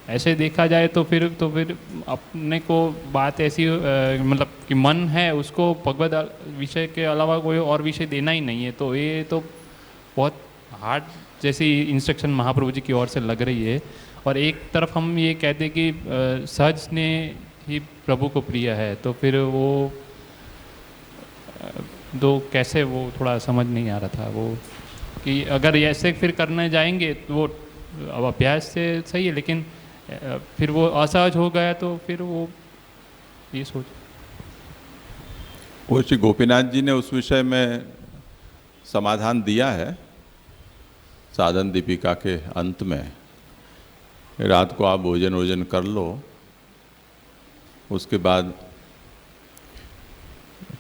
ऐसे देखा जाए तो फिर अपने को बात ऐसी मतलब कि मन है उसको भगवत विषय के अलावा कोई और विषय देना ही नहीं है, तो ये तो बहुत हार्ड जैसी इंस्ट्रक्शन महाप्रभु जी की ओर से लग रही है। और एक तरफ हम ये कहते हैं कि सहज स्नेह ही प्रभु को प्रिय है, तो फिर वो दो कैसे, वो थोड़ा समझ नहीं आ रहा था वो, कि अगर ऐसे फिर करने जाएंगे तो वो अब अभ्यास से सही है, लेकिन फिर वो असहज हो गया तो फिर वो ये सोच। वो श्री गोपीनाथ जी ने उस विषय में समाधान दिया है साधन दीपिका के अंत में। रात को आप भोजन वोजन कर लो, उसके बाद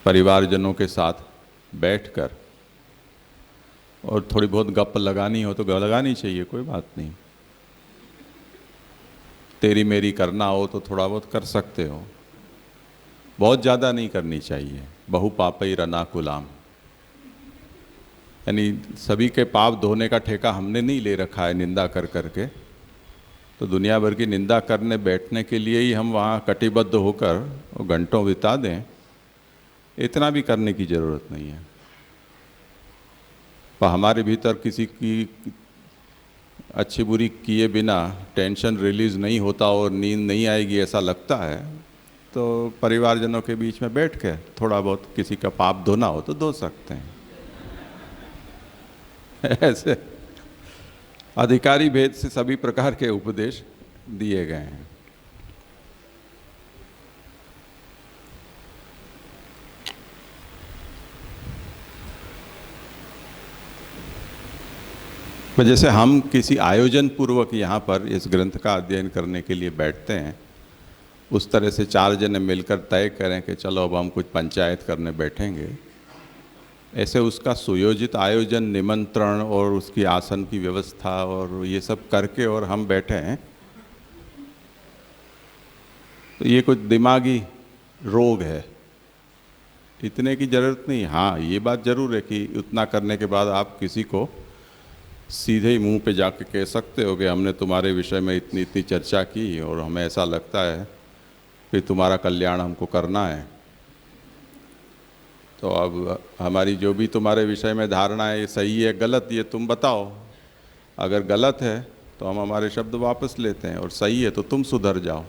परिवारजनों के साथ बैठकर और थोड़ी बहुत गप लगानी हो तो लगानी चाहिए, कोई बात नहीं। तेरी मेरी करना हो तो थोड़ा बहुत कर सकते हो, बहुत ज़्यादा नहीं करनी चाहिए। बहु पापई रनाकुलाम, यानी सभी के पाप धोने का ठेका हमने नहीं ले रखा है निंदा कर करके। तो दुनिया भर की निंदा करने बैठने के लिए ही हम वहाँ कटिबद्ध होकर और घंटों बिता दें, इतना भी करने की ज़रूरत नहीं है। पर हमारे भीतर किसी की अच्छी बुरी किए बिना टेंशन रिलीज़ नहीं होता और नींद नहीं आएगी ऐसा लगता है, तो परिवारजनों के बीच में बैठ के थोड़ा बहुत किसी का पाप धोना हो तो धो सकते हैं। ऐसे अधिकारी भेद से सभी प्रकार के उपदेश दिए गए हैं। पर जैसे हम किसी आयोजन पूर्वक यहाँ पर इस ग्रंथ का अध्ययन करने के लिए बैठते हैं, उस तरह से चार जने मिलकर तय करें कि चलो अब हम कुछ पंचायत करने बैठेंगे, ऐसे उसका सुयोजित आयोजन, निमंत्रण और उसकी आसन की व्यवस्था और ये सब करके और हम बैठे हैं, तो ये कुछ दिमागी रोग है, इतने की ज़रूरत नहीं। हाँ, ये बात ज़रूर है कि उतना करने के बाद आप किसी को सीधे ही मुंह पे जाके कह सकते हो कि हमने तुम्हारे विषय में इतनी इतनी चर्चा की और हमें ऐसा लगता है कि तुम्हारा कल्याण हमको करना है, तो अब हमारी जो भी तुम्हारे विषय में धारणा है, ये सही है गलत, ये तुम बताओ। अगर गलत है तो हम हमारे शब्द वापस लेते हैं, और सही है तो तुम सुधर जाओ।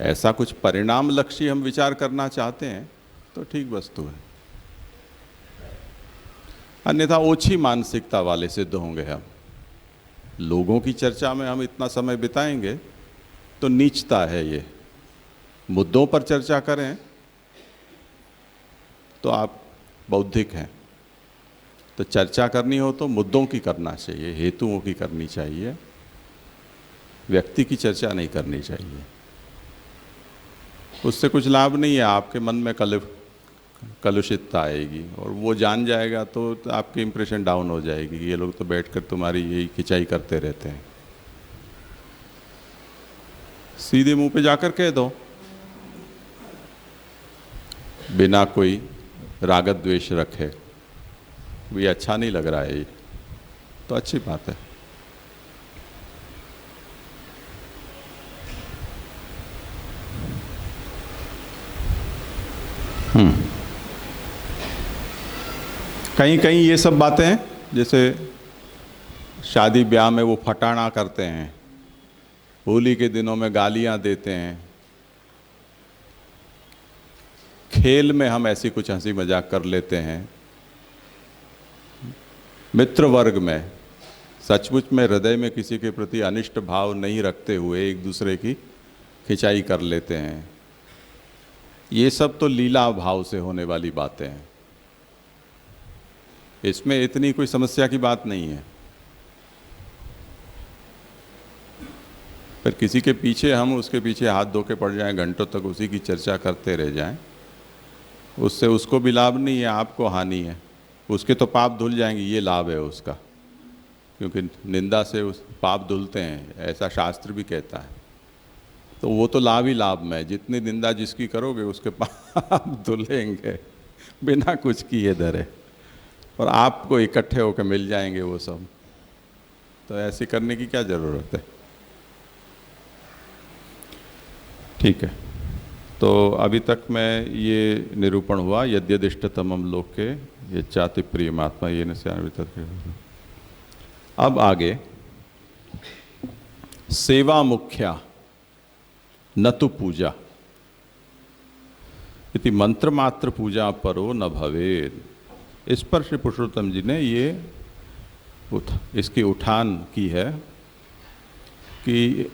ऐसा कुछ परिणाम लक्ष्य हम विचार करना चाहते हैं तो ठीक वस्तु है, अन्यथा ओछी मानसिकता वाले सिद्ध होंगे हम। लोगों की चर्चा में हम इतना समय बिताएंगे तो नीचता है ये। मुद्दों पर चर्चा करें तो आप बौद्धिक हैं, तो चर्चा करनी हो तो मुद्दों की करना चाहिए, हेतुओं की करनी चाहिए, व्यक्ति की चर्चा नहीं करनी चाहिए। उससे कुछ लाभ नहीं है, आपके मन में कलुषितता आएगी और वो जान जाएगा तो आपकी इंप्रेशन डाउन हो जाएगी कि ये लोग तो बैठकर तुम्हारी यही खिंचाई करते रहते हैं। सीधे मुंह पे जाकर कह दो, बिना कोई राग द्वेष रखे, भी अच्छा नहीं लग रहा है ये, तो अच्छी बात है। कहीं कहीं ये सब बातें, जैसे शादी ब्याह में वो फटाना करते हैं, होली के दिनों में गालियां देते हैं, खेल में हम ऐसी कुछ हंसी मजाक कर लेते हैं, मित्र वर्ग में सचमुच में हृदय में किसी के प्रति अनिष्ट भाव नहीं रखते हुए एक दूसरे की खिंचाई कर लेते हैं, ये सब तो लीला भाव से होने वाली बातें हैं। इसमें इतनी कोई समस्या की बात नहीं है। पर किसी के पीछे हम उसके पीछे हाथ धो के पड़ जाएं, घंटों तक उसी की चर्चा करते रह जाएं, उससे उसको भी लाभ नहीं है, आपको हानि है। उसके तो पाप धुल जाएंगे, ये लाभ है उसका, क्योंकि निंदा से उस पाप धुलते हैं, ऐसा शास्त्र भी कहता है। तो वो तो लाभ ही लाभ में, जितनी निंदा जिसकी करोगे उसके पाप धुलेंगे बिना कुछ किए धरे, और आपको इकट्ठे होकर मिल जाएंगे वो सब। तो ऐसे करने की क्या ज़रूरत है। ठीक है, तो अभी तक मैं ये निरूपण हुआ यद्यदिष्टतमम लोके ये चाति प्रियमात्मा ये अब आगे सेवा मुख्या न तो पूजा इति मंत्र मात्र पूजा परो न भवेद। इस पर श्री पुरुषोत्तम जी ने ये इसकी उठान की है कि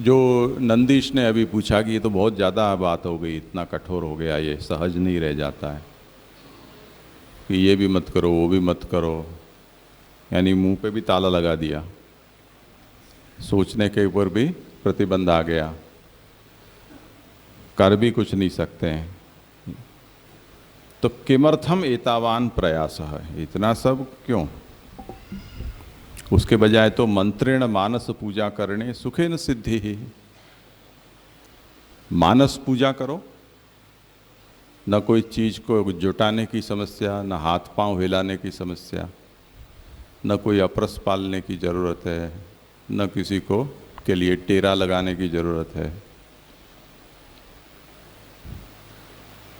जो नंदीश ने अभी पूछा कि ये तो बहुत ज़्यादा बात हो गई, इतना कठोर हो गया, ये सहज नहीं रह जाता है कि ये भी मत करो वो भी मत करो, यानी मुंह पे भी ताला लगा दिया, सोचने के ऊपर भी प्रतिबंध आ गया, कर भी कुछ नहीं सकते हैं। तो किमर्थम एतावान प्रयास है, इतना सब क्यों? उसके बजाय तो मंत्रेण मानस पूजा करने सुखे न सिद्धि ही। मानस पूजा करो, न कोई चीज को जुटाने की समस्या, न हाथ पांव हिलाने की समस्या, न कोई अपरस पालने की जरूरत है, न किसी को के लिए टेरा लगाने की जरूरत है।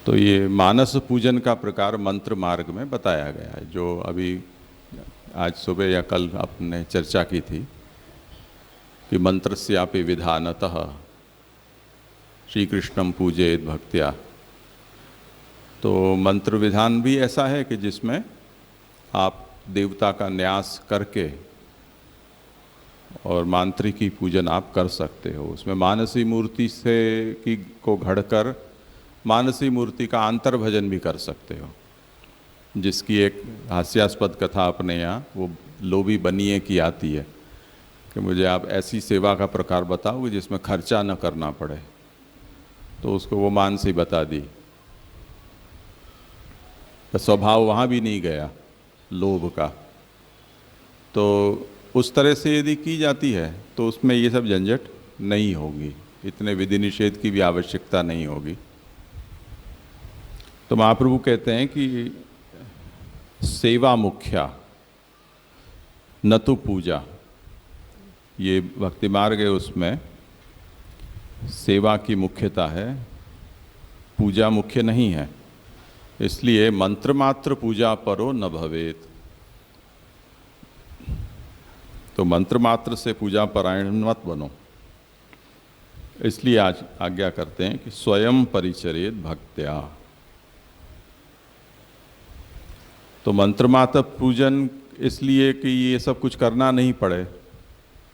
तो ये मानस पूजन का प्रकार मंत्र मार्ग में बताया गया है, जो अभी आज सुबह या कल आपने चर्चा की थी कि मंत्रस्यापि विधानतः श्री कृष्णम पूजेत भक्त्या। तो मंत्र विधान भी ऐसा है कि जिसमें आप देवता का न्यास करके और मांत्रिकी पूजन आप कर सकते हो। उसमें मानसी मूर्ति से की को घड़कर मानसी मूर्ति का अंतर्भजन भी कर सकते हो, जिसकी एक हास्यास्पद कथा अपने यहाँ वो लोभी बनिए की आती है कि मुझे आप ऐसी सेवा का प्रकार बताओ जिसमें खर्चा न करना पड़े, तो उसको वो मानसी बता दी। तो स्वभाव वहाँ भी नहीं गया लोभ का। तो उस तरह से यदि की जाती है तो उसमें ये सब झंझट नहीं होगी, इतने विधि निषेध की भी आवश्यकता नहीं होगी। तो महाप्रभु कहते हैं कि सेवा मुख्या न तो पूजा, ये भक्ति मार्ग है, उसमें सेवा की मुख्यता है, पूजा मुख्य नहीं है। इसलिए मंत्र मात्र पूजा परो न भवेत। तो मंत्र मात्र से पूजा परायण मत बनो। इसलिए आज आज्ञा करते हैं कि स्वयं परिचरेत भक्त्या। तो मंत्र मात्र पूजन इसलिए कि ये सब कुछ करना नहीं पड़े,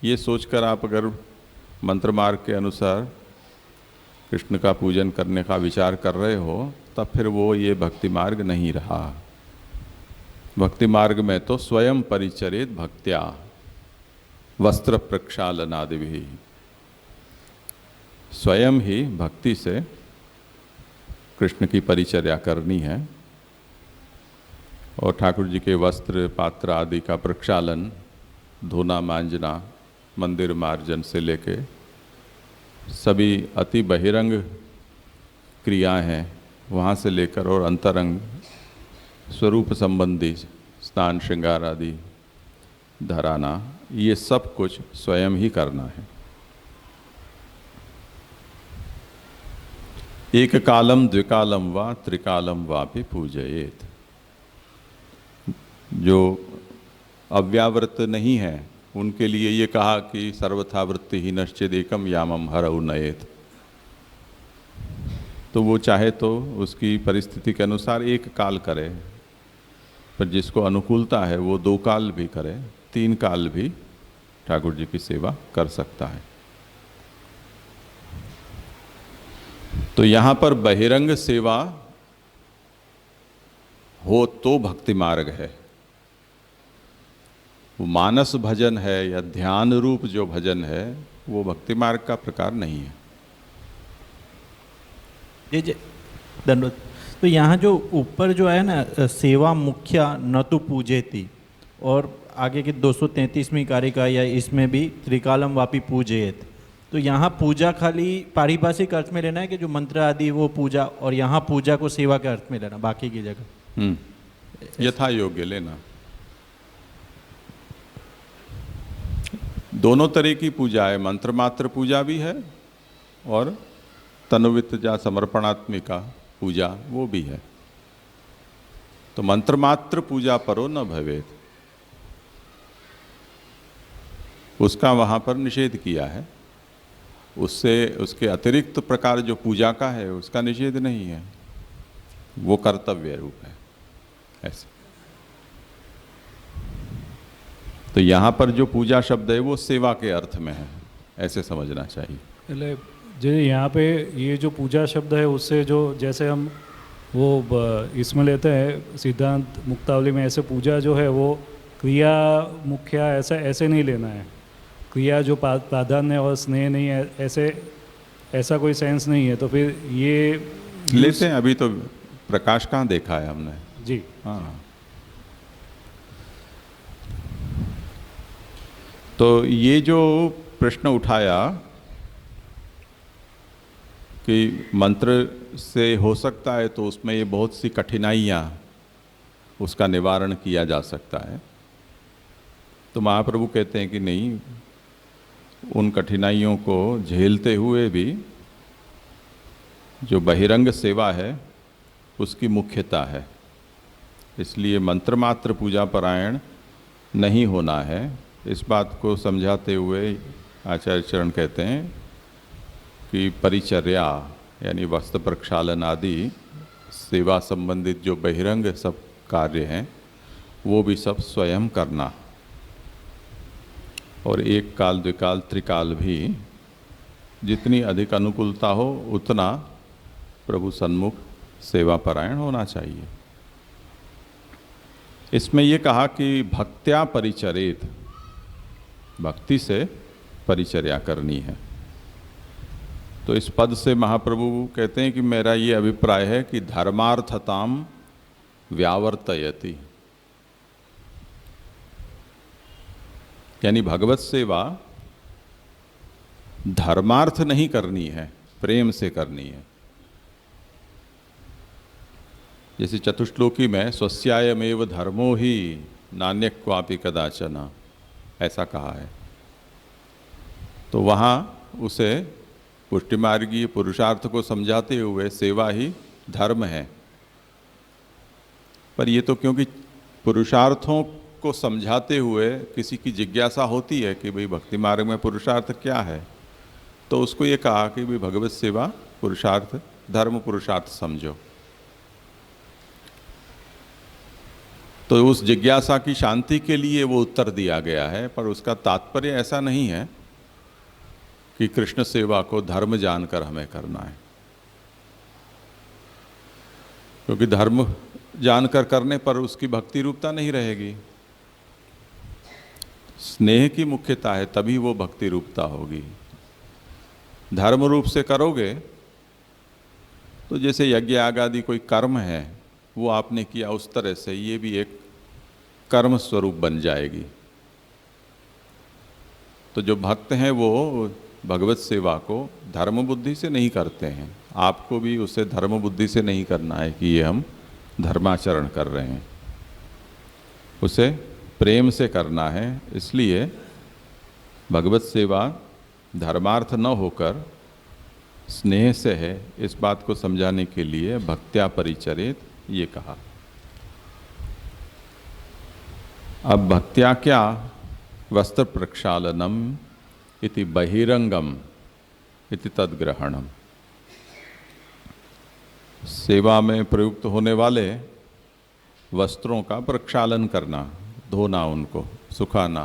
ये सोचकर आप अगर मंत्र मार्ग के अनुसार कृष्ण का पूजन करने का विचार कर रहे हो, तब फिर वो ये भक्ति मार्ग नहीं रहा। भक्ति मार्ग में तो स्वयं परिचरित भक्त्या वस्त्र प्रक्षालनादि भी, स्वयं ही भक्ति से कृष्ण की परिचर्या करनी है। और ठाकुर जी के वस्त्र पात्र आदि का प्रक्षालन, धोना मांजना, मंदिर मार्जन से लेके सभी अति बहिरंग क्रियाएं हैं, वहाँ से लेकर और अंतरंग स्वरूप संबंधी स्नान श्रृंगार आदि धराना, ये सब कुछ स्वयं ही करना है। एक कालम द्विकालम वा त्रिकालम वापि पूजयेत। जो अव्यावृत नहीं है उनके लिए ये कहा कि सर्वथा वृत्ति ही नश्चेदेकम यामम हरऊ नयेत। तो वो चाहे तो उसकी परिस्थिति के अनुसार एक काल करे, पर जिसको अनुकूलता है वो 2 काल भी करे, 3 काल भी ठाकुर जी की सेवा कर सकता है। तो यहाँ पर बहिरंग सेवा हो तो भक्ति मार्ग है। वो मानस भजन है या ध्यान रूप जो भजन है वो भक्ति मार्ग का प्रकार नहीं है। जी धन्यवाद। तो यहाँ जो ऊपर जो है ना, सेवा मुख्या न तो पूजेति, और आगे के 233वीं कारिका या इसमें भी त्रिकालम वापि पूजयेत। तो यहाँ पूजा खाली पारिभाषिक अर्थ में लेना है कि जो मंत्र आदि वो पूजा, और यहाँ पूजा को सेवा के अर्थ में लेना बाकी की जगह यथा योग्य लेना। दोनों तरह की पूजा है, मंत्र मात्र पूजा भी है और तनुवित जा समर्पणात्मिका पूजा वो भी है। तो मंत्र मात्र पूजा परो न भवेत, उसका वहाँ पर निषेध किया है। उससे उसके अतिरिक्त प्रकार जो पूजा का है उसका निषेध नहीं है, वो कर्तव्य रूप है ऐसे। तो यहाँ पर जो पूजा शब्द है वो सेवा के अर्थ में है, ऐसे समझना चाहिए। એટલે જે यहाँ पे ये जो पूजा शब्द है उससे जो जैसे हम वो इसमें लेते हैं सिद्धांत मुक्तावली में, ऐसे पूजा जो है वो क्रिया मुख्य ऐसे नहीं लेना है। क्रिया जो प्राधान्य और स्नेह नहीं है, ऐसा कोई सेंस नहीं है। तो फिर ये लेते हैं, अभी तो प्रकाश कहाँ देखा है हमने। जी हाँ, तो ये जो प्रश्न उठाया कि मंत्र से हो सकता है, तो उसमें ये बहुत सी कठिनाइयाँ उसका निवारण किया जा सकता है। तो महाप्रभु कहते हैं कि नहीं, उन कठिनाइयों को झेलते हुए भी जो बहिरंग सेवा है उसकी मुख्यता है, इसलिए मंत्र मात्र पूजा परायण नहीं होना है। इस बात को समझाते हुए आचार्य चरण कहते हैं कि परिचर्या यानी वस्त्र प्रक्षालन आदि सेवा संबंधित जो बहिरंग सब कार्य हैं वो भी सब स्वयं करना, और एक काल द्विकाल त्रिकाल भी जितनी अधिक अनुकूलता हो उतना प्रभु सन्मुख सेवा परायण होना चाहिए। इसमें ये कहा कि भक्त्या परिचरेत, भक्ति से परिचर्या करनी है। तो इस पद से महाप्रभु कहते हैं कि मेरा ये अभिप्राय है कि धर्मार्थताम व्यावर्तयति, यानी भगवत सेवा धर्मार्थ नहीं करनी है, प्रेम से करनी है। जैसे चतुश्लोकी में स्वस्यायमेव धर्मो ही नान्य क्वापि कदाचन ऐसा कहा है, तो वहाँ उसे पुष्टिमार्गीय पुरुषार्थ को समझाते हुए सेवा ही धर्म है। पर ये तो क्योंकि पुरुषार्थों को समझाते हुए किसी की जिज्ञासा होती है कि भाई भक्ति मार्ग में पुरुषार्थ क्या है, तो उसको ये कहा कि भाई भगवत सेवा पुरुषार्थ धर्म पुरुषार्थ समझो। तो उस जिज्ञासा की शांति के लिए वो उत्तर दिया गया है, पर उसका तात्पर्य ऐसा नहीं है कि कृष्ण सेवा को धर्म जानकर हमें करना है, क्योंकि धर्म जानकर करने पर उसकी भक्ति रूपता नहीं रहेगी। स्नेह की मुख्यता है, तभी वो भक्ति रूपता होगी। धर्म रूप से करोगे तो जैसे यज्ञ आदि कोई कर्म है वो आपने किया, उस तरह से ये भी एक कर्म स्वरूप बन जाएगी। तो जो भक्त हैं वो भगवत सेवा को धर्म बुद्धि से नहीं करते हैं। आपको भी उसे धर्म बुद्धि से नहीं करना है कि ये हम धर्माचरण कर रहे हैं, उसे प्रेम से करना है। इसलिए भगवत सेवा धर्मार्थ न होकर स्नेह से है, इस बात को समझाने के लिए भक्त्या परिचरेत ये कहा। अब भक्त्या क्या, वस्त्र प्रक्षालनम इति बहिरंगम इति तद्ग्रहणम, सेवा में प्रयुक्त होने वाले वस्त्रों का प्रक्षालन करना, धोना, उनको सुखाना,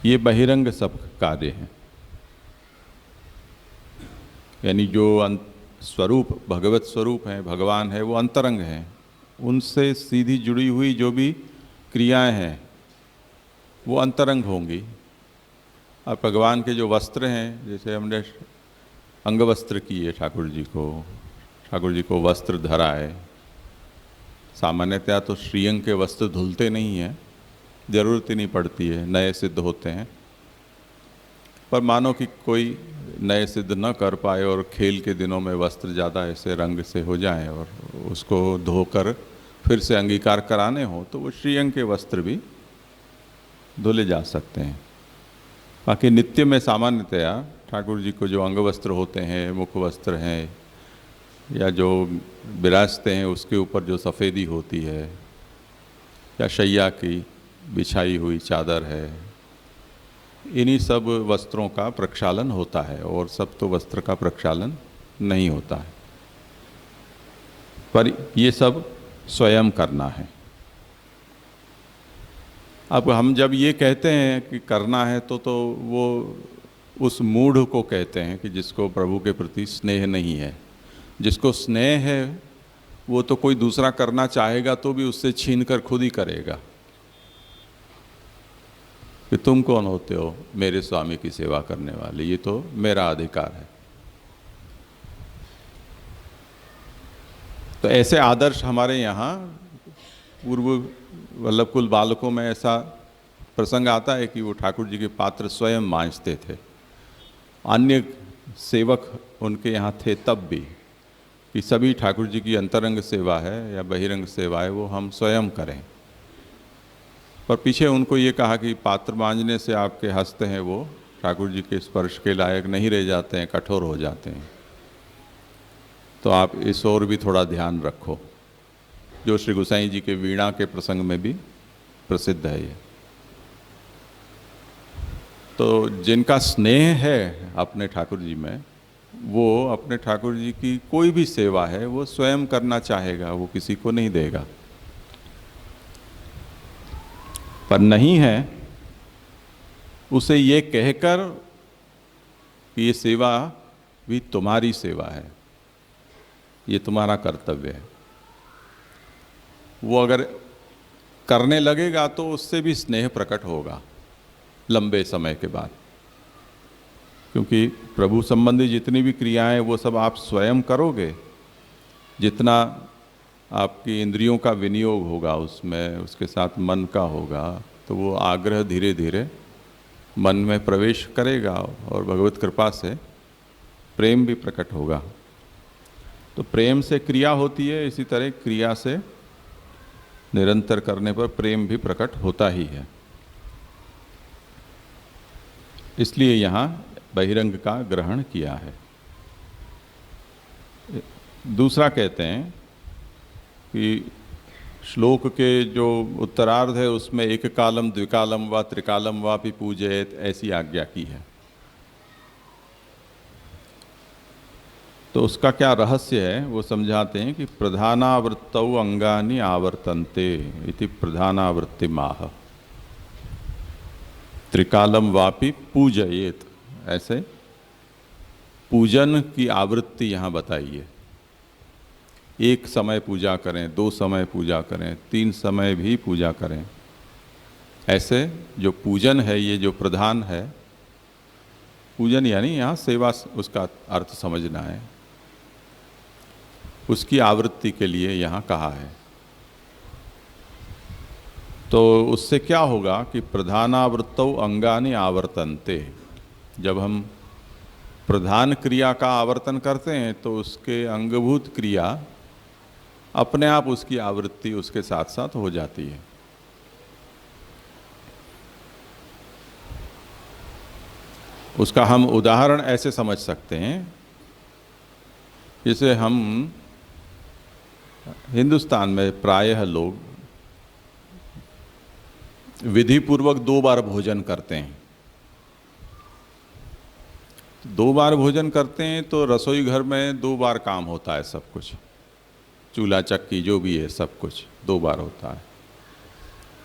ये बहिरंग सब कार्य हैं। यानी जो स्वरूप भगवत स्वरूप है, भगवान है, वो अंतरंग है, उनसे सीधी जुड़ी हुई जो भी क्रियाएं हैं वो अंतरंग होंगी। अब भगवान के जो वस्त्र हैं, जैसे हमने अंग वस्त्र किए ठाकुर जी को वस्त्र धरा है। सामान्यतया तो श्रीअंग के वस्त्र धुलते नहीं हैं, ज़रूरत ही नहीं पड़ती है, नए सिद्ध होते हैं। पर मानो कि कोई नए सिद्ध न कर पाए और खेल के दिनों में वस्त्र ज़्यादा ऐसे रंग से हो जाएं और उसको धोकर फिर से अंगीकार कराने हो, तो वो श्रीअंग के वस्त्र भी धुले जा सकते हैं। बाकी नित्य में सामान्यतया ठाकुर जी को जो अंग वस्त्र होते हैं, मुख वस्त्र हैं, या जो विराजते हैं उसके ऊपर जो सफ़ेदी होती है, या शैया की बिछाई हुई चादर है, इन्हीं सब वस्त्रों का प्रक्षालन होता है। और सब तो वस्त्र का प्रक्षालन नहीं होता है, पर ये सब स्वयं करना है। अब हम जब ये कहते हैं कि करना है तो वो उस मूढ़ को कहते हैं कि जिसको प्रभु के प्रति स्नेह नहीं है। जिसको स्नेह है वो तो कोई दूसरा करना चाहेगा तो भी उससे छीन कर खुद ही करेगा कि तुम कौन होते हो मेरे स्वामी की सेवा करने वाले, ये तो मेरा अधिकार है। तो ऐसे आदर्श हमारे यहाँ पूर्व वल्लभ कुल बालकों में ऐसा प्रसंग आता है कि वो ठाकुर जी के पात्र स्वयं मांजते थे। अन्य सेवक उनके यहाँ थे तब भी कि सभी ठाकुर जी की अंतरंग सेवा है या बहिरंग सेवा है वो हम स्वयं करें। पर पीछे उनको ये कहा कि पात्र मांजने से आपके हस्त हैं वो ठाकुर जी के स्पर्श के लायक नहीं रह जाते हैं, कठोर हो जाते हैं। तो आप इस ओर भी थोड़ा ध्यान रखो, जो श्री गोसाई जी के वीणा के प्रसंग में भी प्रसिद्ध है ये। तो जिनका स्नेह है अपने ठाकुर जी में, वो अपने ठाकुर जी की कोई भी सेवा है वो स्वयं करना चाहेगा, वो किसी को नहीं देगा। पर नहीं है उसे ये कहकर कि ये सेवा भी तुम्हारी सेवा है, ये तुम्हारा कर्तव्य है, वो अगर करने लगेगा तो उससे भी स्नेह प्रकट होगा लंबे समय के बाद। क्योंकि प्रभु संबंधी जितनी भी क्रियाएं वो सब आप स्वयं करोगे, जितना आपकी इंद्रियों का विनियोग होगा उसमें, उसके साथ मन का होगा, तो वो आग्रह धीरे धीरे मन में प्रवेश करेगा और भगवत कृपा से प्रेम भी प्रकट होगा। तो प्रेम से क्रिया होती है, इसी तरह क्रिया से निरंतर करने पर प्रेम भी प्रकट होता ही है। इसलिए यहाँ बहिरंग का ग्रहण किया है। दूसरा कहते हैं कि श्लोक के जो उत्तरार्ध है उसमें एक कालम द्विकालम व त्रिकालम वापि पूजयेत ऐसी आज्ञा की है। तो उसका क्या रहस्य है वो समझाते हैं कि प्रधानावृत्तौ अंगानि आवर्तन्ते इति प्रधानावृत्ति माह त्रिकालम वापि पूजयेत, ऐसे पूजन की आवृत्ति यहाँ बताइए। एक समय पूजा करें, 2 समय पूजा करें, 3 समय भी पूजा करें। ऐसे जो पूजन है, ये जो प्रधान है, पूजन यानी यहाँ सेवा, उसका अर्थ समझना है, उसकी आवृत्ति के लिए यहाँ कहा है। तो उससे क्या होगा कि प्रधानावृत्तौ अंगानि आवर्तन्ते, जब हम प्रधान क्रिया का आवर्तन करते हैं तो उसके अंगभूत क्रिया अपने आप उसकी आवृत्ति उसके साथ साथ हो जाती है। उसका हम उदाहरण ऐसे समझ सकते हैं, जैसे हम हिंदुस्तान में प्रायः लोग विधि पूर्वक 2 बार भोजन करते हैं। 2 बार भोजन करते हैं तो रसोई घर में 2 बार काम होता है, सब कुछ, चूल्हा चक्की जो भी है सब कुछ 2 बार होता है।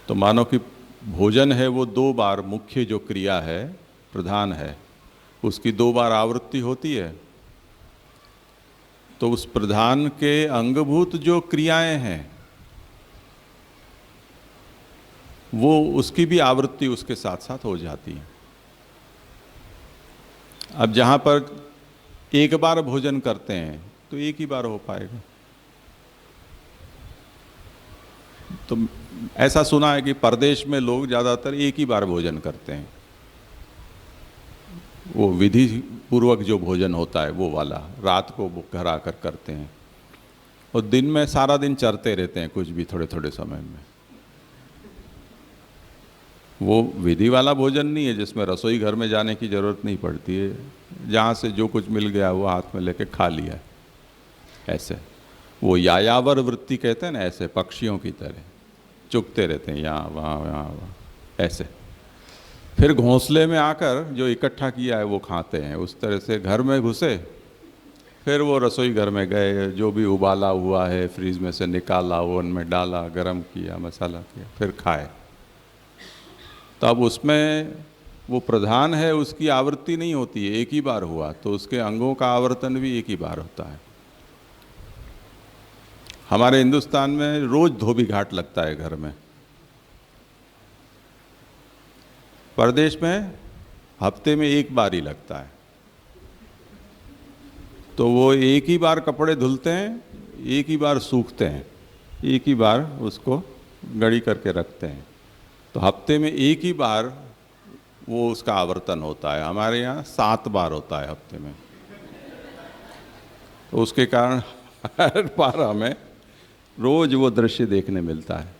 तो मानो कि भोजन है वो 2 बार, मुख्य जो क्रिया है प्रधान है उसकी 2 बार आवृत्ति होती है। तो उस प्रधान के अंगभूत जो क्रियाएं हैं वो उसकी भी आवृत्ति उसके साथ साथ हो जाती है। अब जहाँ पर 1 बार भोजन करते हैं तो 1 ही बार हो पाएगा। तो ऐसा सुना है कि परदेश में लोग ज़्यादातर 1 ही बार भोजन करते हैं, वो विधि पूर्वक जो भोजन होता है वो वाला, रात को घर आकर करते हैं और दिन में सारा दिन चरते रहते हैं कुछ भी थोड़े थोड़े समय में। वो विधि वाला भोजन नहीं है जिसमें रसोई घर में जाने की ज़रूरत नहीं पड़ती है, जहाँ से जो कुछ मिल गया वो हाथ में लेके खा लिया, ऐसे। वो यायावर वृत्ति कहते हैं ना, ऐसे पक्षियों की तरह चुगते रहते हैं यहाँ वहाँ ऐसे। फिर घोंसले में आकर जो इकट्ठा किया है वो खाते हैं। उस तरह से घर में घुसे, फिर वो रसोई घर में गए, जो भी उबाला हुआ है फ्रीज में से निकाला, ओवन में डाला, गरम किया, मसाला किया, फिर खाए। तो अब उसमें वो प्रधान है, उसकी आवृत्ति नहीं होती है, एक ही बार हुआ, तो उसके अंगों का आवर्तन भी एक ही बार होता है। हमारे हिंदुस्तान में रोज धोबी घाट लगता है घर में, परदेश में हफ्ते में एक बार ही लगता है। तो वो एक ही बार कपड़े धुलते हैं, एक ही बार सूखते हैं, एक ही बार उसको गड़ी करके रखते हैं। तो हफ्ते में एक ही बार वो उसका आवर्तन होता है। हमारे यहाँ 7 बार होता है हफ्ते में। तो उसके कारण हर बार हमें रोज वो दृश्य देखने मिलता है।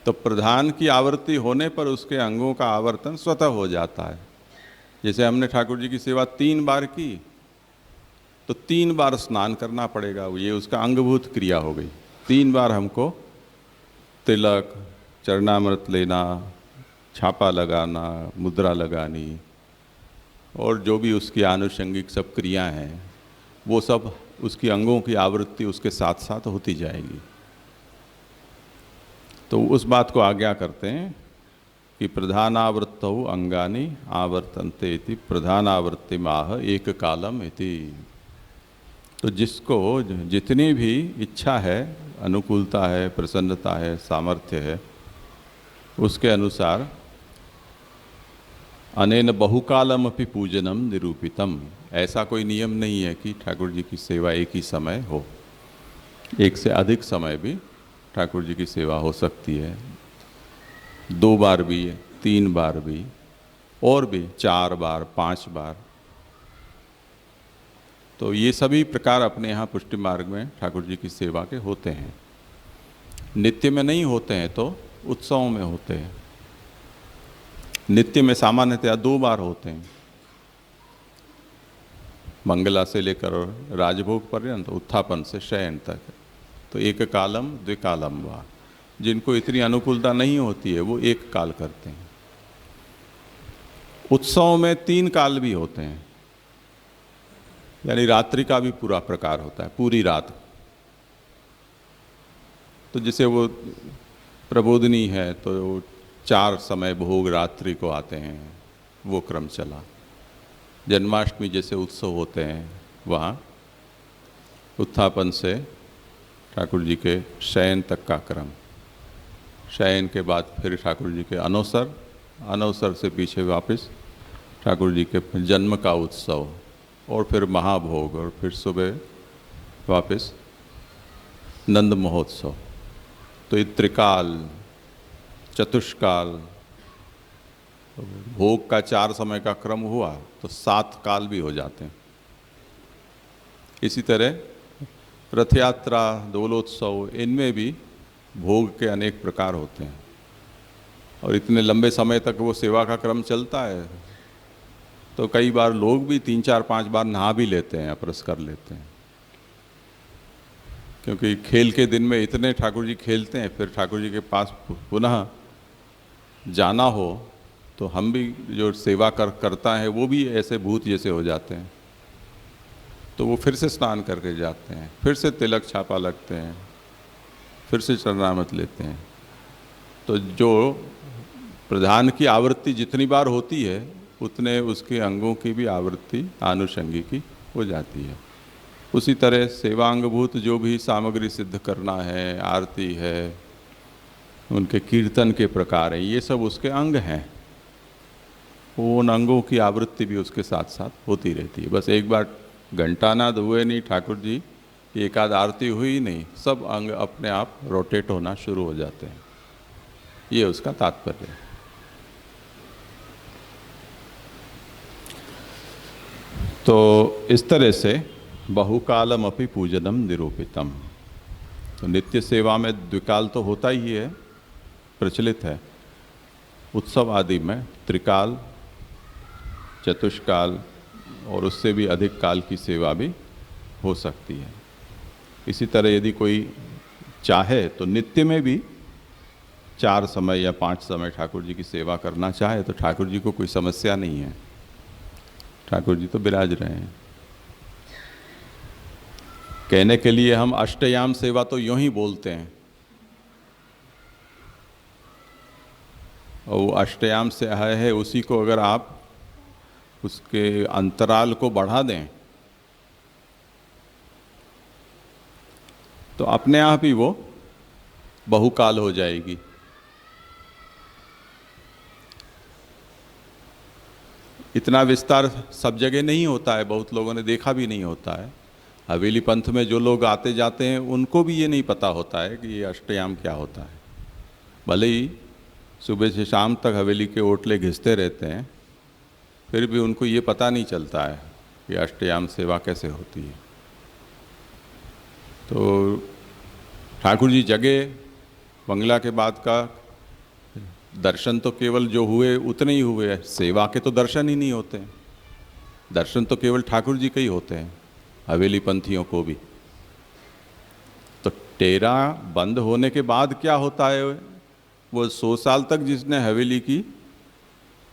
तो प्रधान की आवृत्ति होने पर उसके अंगों का आवर्तन स्वतः हो जाता है। जैसे हमने ठाकुर जी की सेवा 3 बार की, तो 3 बार स्नान करना पड़ेगा, ये उसका अंगभूत क्रिया हो गई। 3 बार हमको तिलक, चरणामृत लेना, छापा लगाना, मुद्रा लगानी, और जो भी उसकी आनुषंगिक सब क्रिया हैं वो सब उसकी अंगों की आवृत्ति उसके साथ साथ होती जाएगी। तो उस बात को आज्ञा करते हैं कि प्रधानावृत्तौ अंगानि आवर्तन्ते इति प्रधानावृत्ति माह एक कालम इति। तो जिसको जितनी भी इच्छा है, अनुकूलता है, प्रसन्नता है, सामर्थ्य है, उसके अनुसार अनेन बहुकालम अपि पूजनम निरूपितम। ऐसा कोई नियम नहीं है कि ठाकुर जी की सेवा एक ही समय हो, एक से अधिक समय भी ठाकुर जी की सेवा हो सकती है। 2 बार भी, 3 बार भी, और भी 4 बार, 5 बार। तो ये सभी प्रकार अपने यहाँ पुष्टि मार्ग में ठाकुर जी की सेवा के होते हैं। नित्य में नहीं होते हैं तो उत्सवों में होते हैं। नित्य में सामान्यतया 2 बार होते हैं, मंगला से लेकर राजभोग पर्यंत, उत्थापन से शयन तक। तो एक कालम द्विकालम वा। जिनको इतनी अनुकूलता नहीं होती है वो एक काल करते हैं। उत्सव में 3 काल भी होते हैं, यानी रात्रि का भी पूरा प्रकार होता है, पूरी रात। तो जैसे वो प्रबोधनी है तो 4 समय भोग रात्रि को आते हैं, वो क्रम चला। जन्माष्टमी जैसे उत्सव होते हैं वहाँ उत्थापन से ठाकुर जी के शयन तक का क्रम, शयन के बाद फिर ठाकुर जी के अनवसर, अनवसर से पीछे वापस ठाकुर जी के जन्म का उत्सव, और फिर महाभोग, और फिर सुबह वापस नंद महोत्सव। तो ये त्रिकाल, चतुष्काल, भोग का 4 समय का क्रम हुआ तो 7 काल भी हो जाते हैं। इसी तरह रथ यात्रा, दोलोत्सव, इनमें भी भोग के अनेक प्रकार होते हैं, और इतने लंबे समय तक वो सेवा का क्रम चलता है। तो कई बार लोग भी 3, 4, 5 बार नहा भी लेते हैं, अपरस कर लेते हैं, क्योंकि खेल के दिन में इतने ठाकुर जी खेलते हैं, फिर ठाकुर जी के पास पुनः जाना हो तो हम भी जो सेवा करता है वो भी ऐसे भूत जैसे हो जाते हैं। तो वो फिर से स्नान करके जाते हैं, फिर से तिलक छापा लगते हैं, फिर से चरणामृत लेते हैं। तो जो प्रधान की आवृत्ति जितनी बार होती है उतने उसके अंगों की भी आवृत्ति आनुषंगिकी हो जाती है। उसी तरह सेवांगभूत जो भी सामग्री सिद्ध करना है, आरती है, उनके कीर्तन के प्रकार हैं, ये सब उसके अंग हैं। उन अंगों की आवृत्ति भी उसके साथ साथ होती रहती है। बस एक बार घंटानाद हुए नहीं ठाकुर जी, एक आध आरती हुई नहीं, सब अंग अपने आप रोटेट होना शुरू हो जाते हैं। ये उसका तात्पर्य है। तो इस तरह से बहुकालम अपि पूजनम निरूपितम। तो नित्य सेवा में द्विकाल तो होता ही है, प्रचलित है, उत्सव आदि में त्रिकाल, चतुष्काल और उससे भी अधिक काल की सेवा भी हो सकती है। इसी तरह यदि कोई चाहे तो नित्य में भी 4 समय या 5 समय ठाकुर जी की सेवा करना चाहे तो ठाकुर जी को कोई समस्या नहीं है, ठाकुर जी तो विराज रहे हैं। कहने के लिए हम अष्टयाम सेवा तो यूं ही बोलते हैं, और वो अष्टयाम से है उसी को अगर आप उसके अंतराल को बढ़ा दें तो अपने आप ही वो बहुकाल हो जाएगी। इतना विस्तार सब जगह नहीं होता है, बहुत लोगों ने देखा भी नहीं होता है। हवेली पंथ में जो लोग आते जाते हैं उनको भी ये नहीं पता होता है कि ये अष्टयाम क्या होता है। भले ही सुबह से शाम तक हवेली के ओटले घिसते रहते हैं, फिर भी उनको ये पता नहीं चलता है कि अष्टयाम सेवा कैसे होती है। तो ठाकुर जी जगे, बंगला के बाद का दर्शन तो केवल जो हुए उतने ही हुए, सेवा के तो दर्शन ही नहीं होते हैं। दर्शन तो केवल ठाकुर जी के ही होते हैं, हवेली पंथियों को भी। तो डेरा बंद होने के बाद क्या होता है, वो 100 साल तक जिसने हवेली की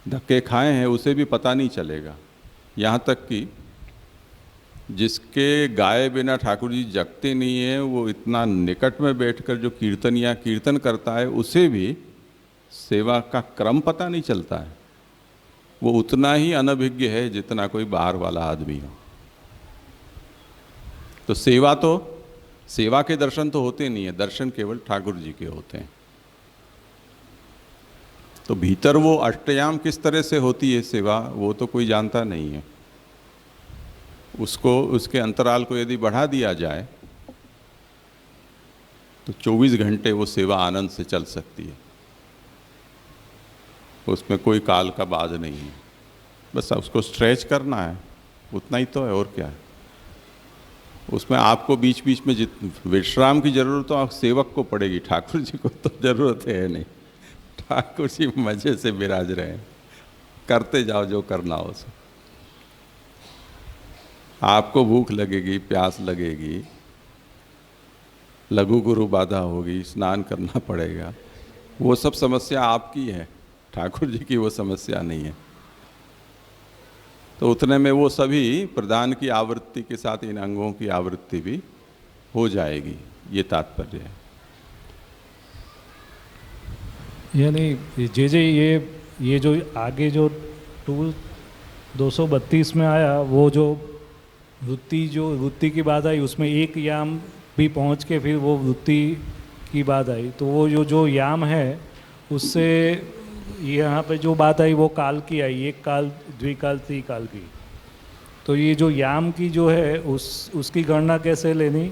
धक्के खाए हैं उसे भी पता नहीं चलेगा। यहाँ तक कि जिसके गाए बिना ठाकुर जी जगते नहीं है, वो इतना निकट में बैठकर जो कीर्तन या कीर्तन करता है उसे भी सेवा का क्रम पता नहीं चलता है। वो उतना ही अनभिज्ञ है जितना कोई बाहर वाला आदमी हो। तो सेवा के दर्शन तो होते नहीं है, दर्शन केवल ठाकुर जी के होते हैं। तो भीतर वो अष्टयाम किस तरह से होती है सेवा, वो तो कोई जानता नहीं है। उसको, उसके अंतराल को यदि बढ़ा दिया जाए तो 24 घंटे वो सेवा आनंद से चल सकती है। उसमें कोई काल का बाध नहीं है, बस उसको स्ट्रेच करना है, उतना ही तो है, और क्या है। उसमें आपको बीच बीच में विश्राम की जरूरत तो आप सेवक को पड़ेगी, ठाकुर जी को तो जरूरत है नहीं। ठाकुर जी मजे से विराज रहे हैं, करते जाओ जो करना हो सो। आपको भूख लगेगी, प्यास लगेगी, लघु गुरु बाधा होगी, स्नान करना पड़ेगा, वो सब समस्या आपकी है, ठाकुर जी की वो समस्या नहीं है। तो उतने में वो सभी प्रधान की आवृत्ति के साथ इन अंगों की आवृत्ति भी हो जाएगी, ये तात्पर्य है। यानी जे ये जो आगे जो टूल 232 में आया, वो जो वृत्ति की बात आई, उसमें एक याम भी पहुंच के फिर वो वृत्ति की बात आई। तो वो जो याम है उससे यहाँ पे जो बात आई वो काल की आई, एक काल, द्विकाल, त्रिकाल की। तो ये जो याम की जो है उसकी गणना कैसे लेनी,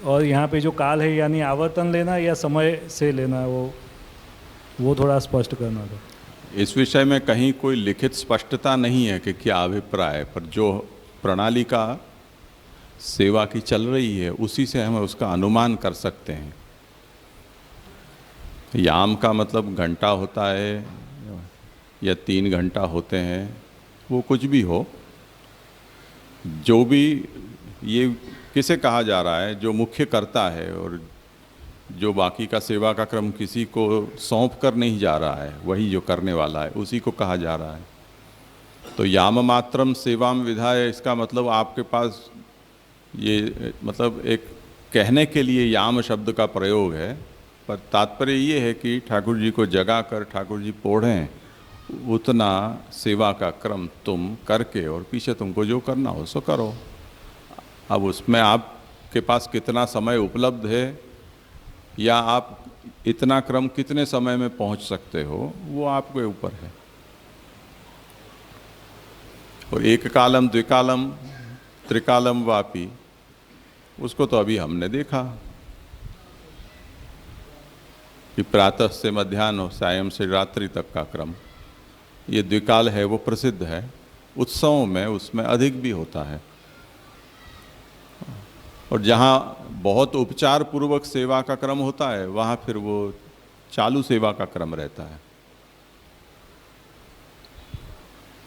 और यहाँ पे जो काल है यानी आवर्तन लेना या समय से लेना, वो थोड़ा स्पष्ट करना था। इस विषय में कहीं कोई लिखित स्पष्टता नहीं है कि क्या अभिप्राय है, पर जो प्रणाली का सेवा की चल रही है उसी से हम उसका अनुमान कर सकते हैं। याम का मतलब घंटा होता है या 3 घंटा होते हैं, वो कुछ भी हो, जो भी ये किसे कहा जा रहा है, जो मुख्य करता है और जो बाकी का सेवा का क्रम किसी को सौंप कर नहीं जा रहा है, वही जो करने वाला है उसी को कहा जा रहा है। तो याम मात्रम सेवाम विधाय, इसका मतलब आपके पास ये मतलब एक कहने के लिए याम शब्द का प्रयोग है, पर तात्पर्य ये है कि ठाकुर जी को जगा कर ठाकुर जी पढ़ें, उतना सेवा का क्रम तुम करके और पीछे तुमको जो करना हो सो करो। अब उसमें आपके पास कितना समय उपलब्ध है या आप इतना क्रम कितने समय में पहुंच सकते हो, वो आपके ऊपर है। और एक कालम, द्विकालम, त्रिकालम वापी, उसको तो अभी हमने देखा कि प्रातः से मध्याह्न, सायं से रात्रि तक का क्रम, ये द्विकाल है, वो प्रसिद्ध है। उत्सवों में उसमें अधिक भी होता है, और जहाँ बहुत उपचार पूर्वक सेवा का क्रम होता है वहाँ फिर वो चालू सेवा का क्रम रहता है।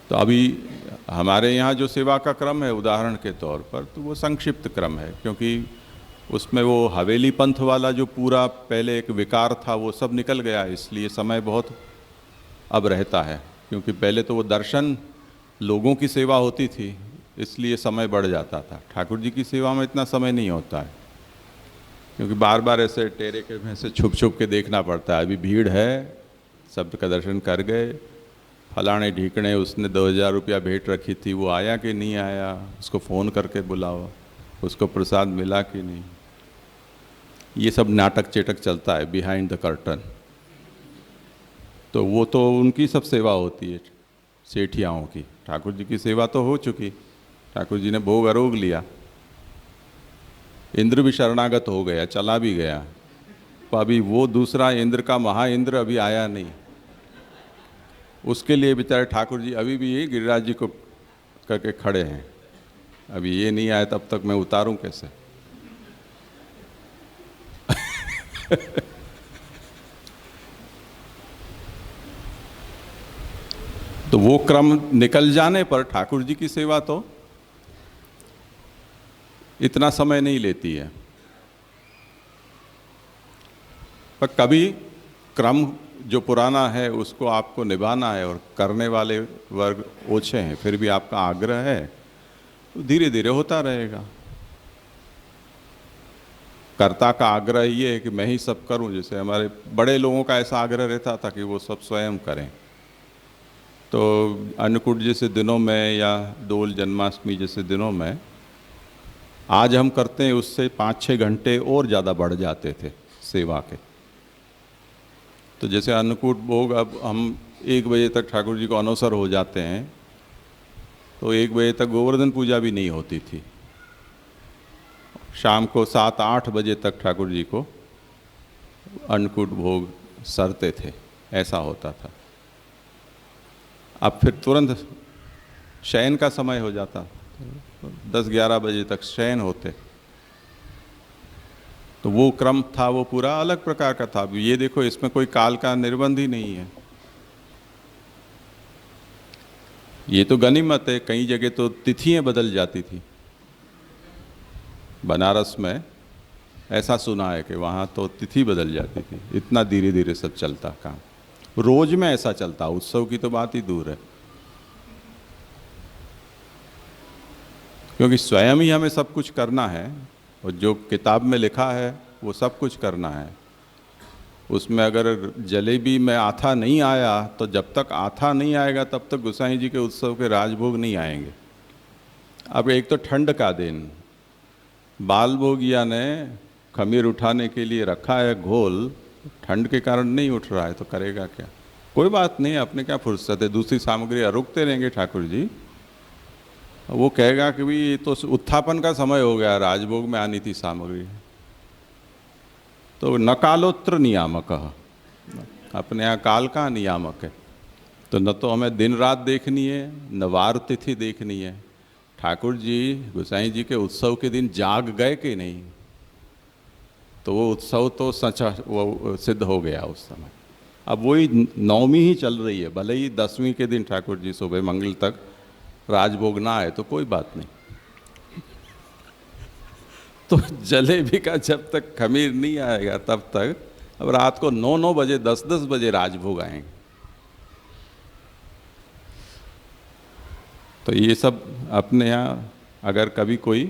तो अभी हमारे यहाँ जो सेवा का क्रम है उदाहरण के तौर पर, तो वो संक्षिप्त क्रम है, क्योंकि उसमें वो हवेली पंथ वाला जो पूरा पहले एक विकार था वो सब निकल गया, इसलिए समय बहुत अब रहता है। क्योंकि पहले तो वो दर्शन लोगों की सेवा होती थी, इसलिए समय बढ़ जाता था। ठाकुर जी की सेवा में इतना समय नहीं होता है, क्योंकि बार बार ऐसे टेरे के में से छुप छुप के देखना पड़ता है। अभी भीड़ है, सब का दर्शन कर गए, फलाने ढीकने उसने 2000 रुपया भेंट रखी थी, वो आया कि नहीं आया, उसको फ़ोन करके बुलाओ, उसको प्रसाद मिला कि नहीं। ये सब नाटक चेटक चलता है बिहाइंड द कर्टन। तो वो तो उनकी सब सेवा होती है, सेठियाओं की। ठाकुर जी की सेवा तो हो चुकी, ठाकुर जी ने भोग अरोग लिया, इंद्र भी शरणागत हो गया, चला भी गया। तो अभी वो दूसरा इंद्र का महा इंद्र अभी आया नहीं, उसके लिए बेचारे ठाकुर जी अभी भी ये गिरिराज जी को करके खड़े हैं। अभी ये नहीं आया तब तक मैं उतारूं कैसे? तो वो क्रम निकल जाने पर ठाकुर जी की सेवा तो इतना समय नहीं लेती है। पर कभी क्रम जो पुराना है उसको आपको निभाना है, और करने वाले वर्ग ओछे हैं, फिर भी आपका आग्रह है, तो धीरे धीरे होता रहेगा। कर्ता का आग्रह ये है कि मैं ही सब करूं। जैसे हमारे बड़े लोगों का ऐसा आग्रह रहता था कि वो सब स्वयं करें। तो अन्नकूट जैसे दिनों में या डोल जन्माष्टमी जैसे दिनों में आज हम करते हैं, उससे 5-6 घंटे और ज़्यादा बढ़ जाते थे सेवा के। तो जैसे अन्नकूट भोग अब हम 1 बजे तक ठाकुर जी को अनवसर हो जाते हैं, तो 1 बजे तक गोवर्धन पूजा भी नहीं होती थी। शाम को 7-8 बजे तक ठाकुर जी को अन्नकूट भोग सरते थे, ऐसा होता था। अब फिर तुरंत शयन का समय हो जाता, 10-11 बजे तक शयन होते। तो वो क्रम था, वो पूरा अलग प्रकार का था। ये देखो, इसमें कोई काल का निर्बंध ही नहीं है। ये तो गनीमत है, कई जगह तो तिथियां बदल जाती थी। बनारस में ऐसा सुना है कि वहाँ तो तिथि बदल जाती थी, इतना धीरे धीरे सब चलता काम। रोज में ऐसा चलता, उत्सव की तो बात ही दूर है। क्योंकि स्वयं ही हमें सब कुछ करना है, और जो किताब में लिखा है वो सब कुछ करना है। उसमें अगर जलेबी में आथा नहीं आया, तो जब तक आथा नहीं आएगा तब तक गोसाई जी के उत्सव के राजभोग नहीं आएंगे। अब एक तो ठंड का दिन, बाल भोगिया ने खमीर उठाने के लिए रखा है घोल, ठंड के कारण नहीं उठ रहा है, तो करेगा क्या? कोई बात नहीं, अपने क्या फुर्सत है, दूसरी सामग्री रुकते रहेंगे ठाकुर जी। वो कहेगा कि भाई तो उत्थापन का समय हो गया, राजभोग में आनी थी सामग्री। तो न कालोत्र नियामक, अपने यहाँ काल का नियामक है। तो न तो हमें दिन रात देखनी है, न वार तिथि देखनी है। ठाकुर जी गोसाई जी के उत्सव के दिन जाग गए कि नहीं, तो वो उत्सव तो सच वो सिद्ध हो गया उस समय। अब वही नवमी ही चल रही है, भले ही 10वीं के दिन ठाकुर जी सुबह मंगल तक राजभोग ना आए तो कोई बात नहीं। तो जलेबी का जब तक खमीर नहीं आएगा तब तक, अब रात को 9-9 बजे 10-10 बजे राजभोग आएंगे। तो ये सब अपने यहाँ अगर कभी कोई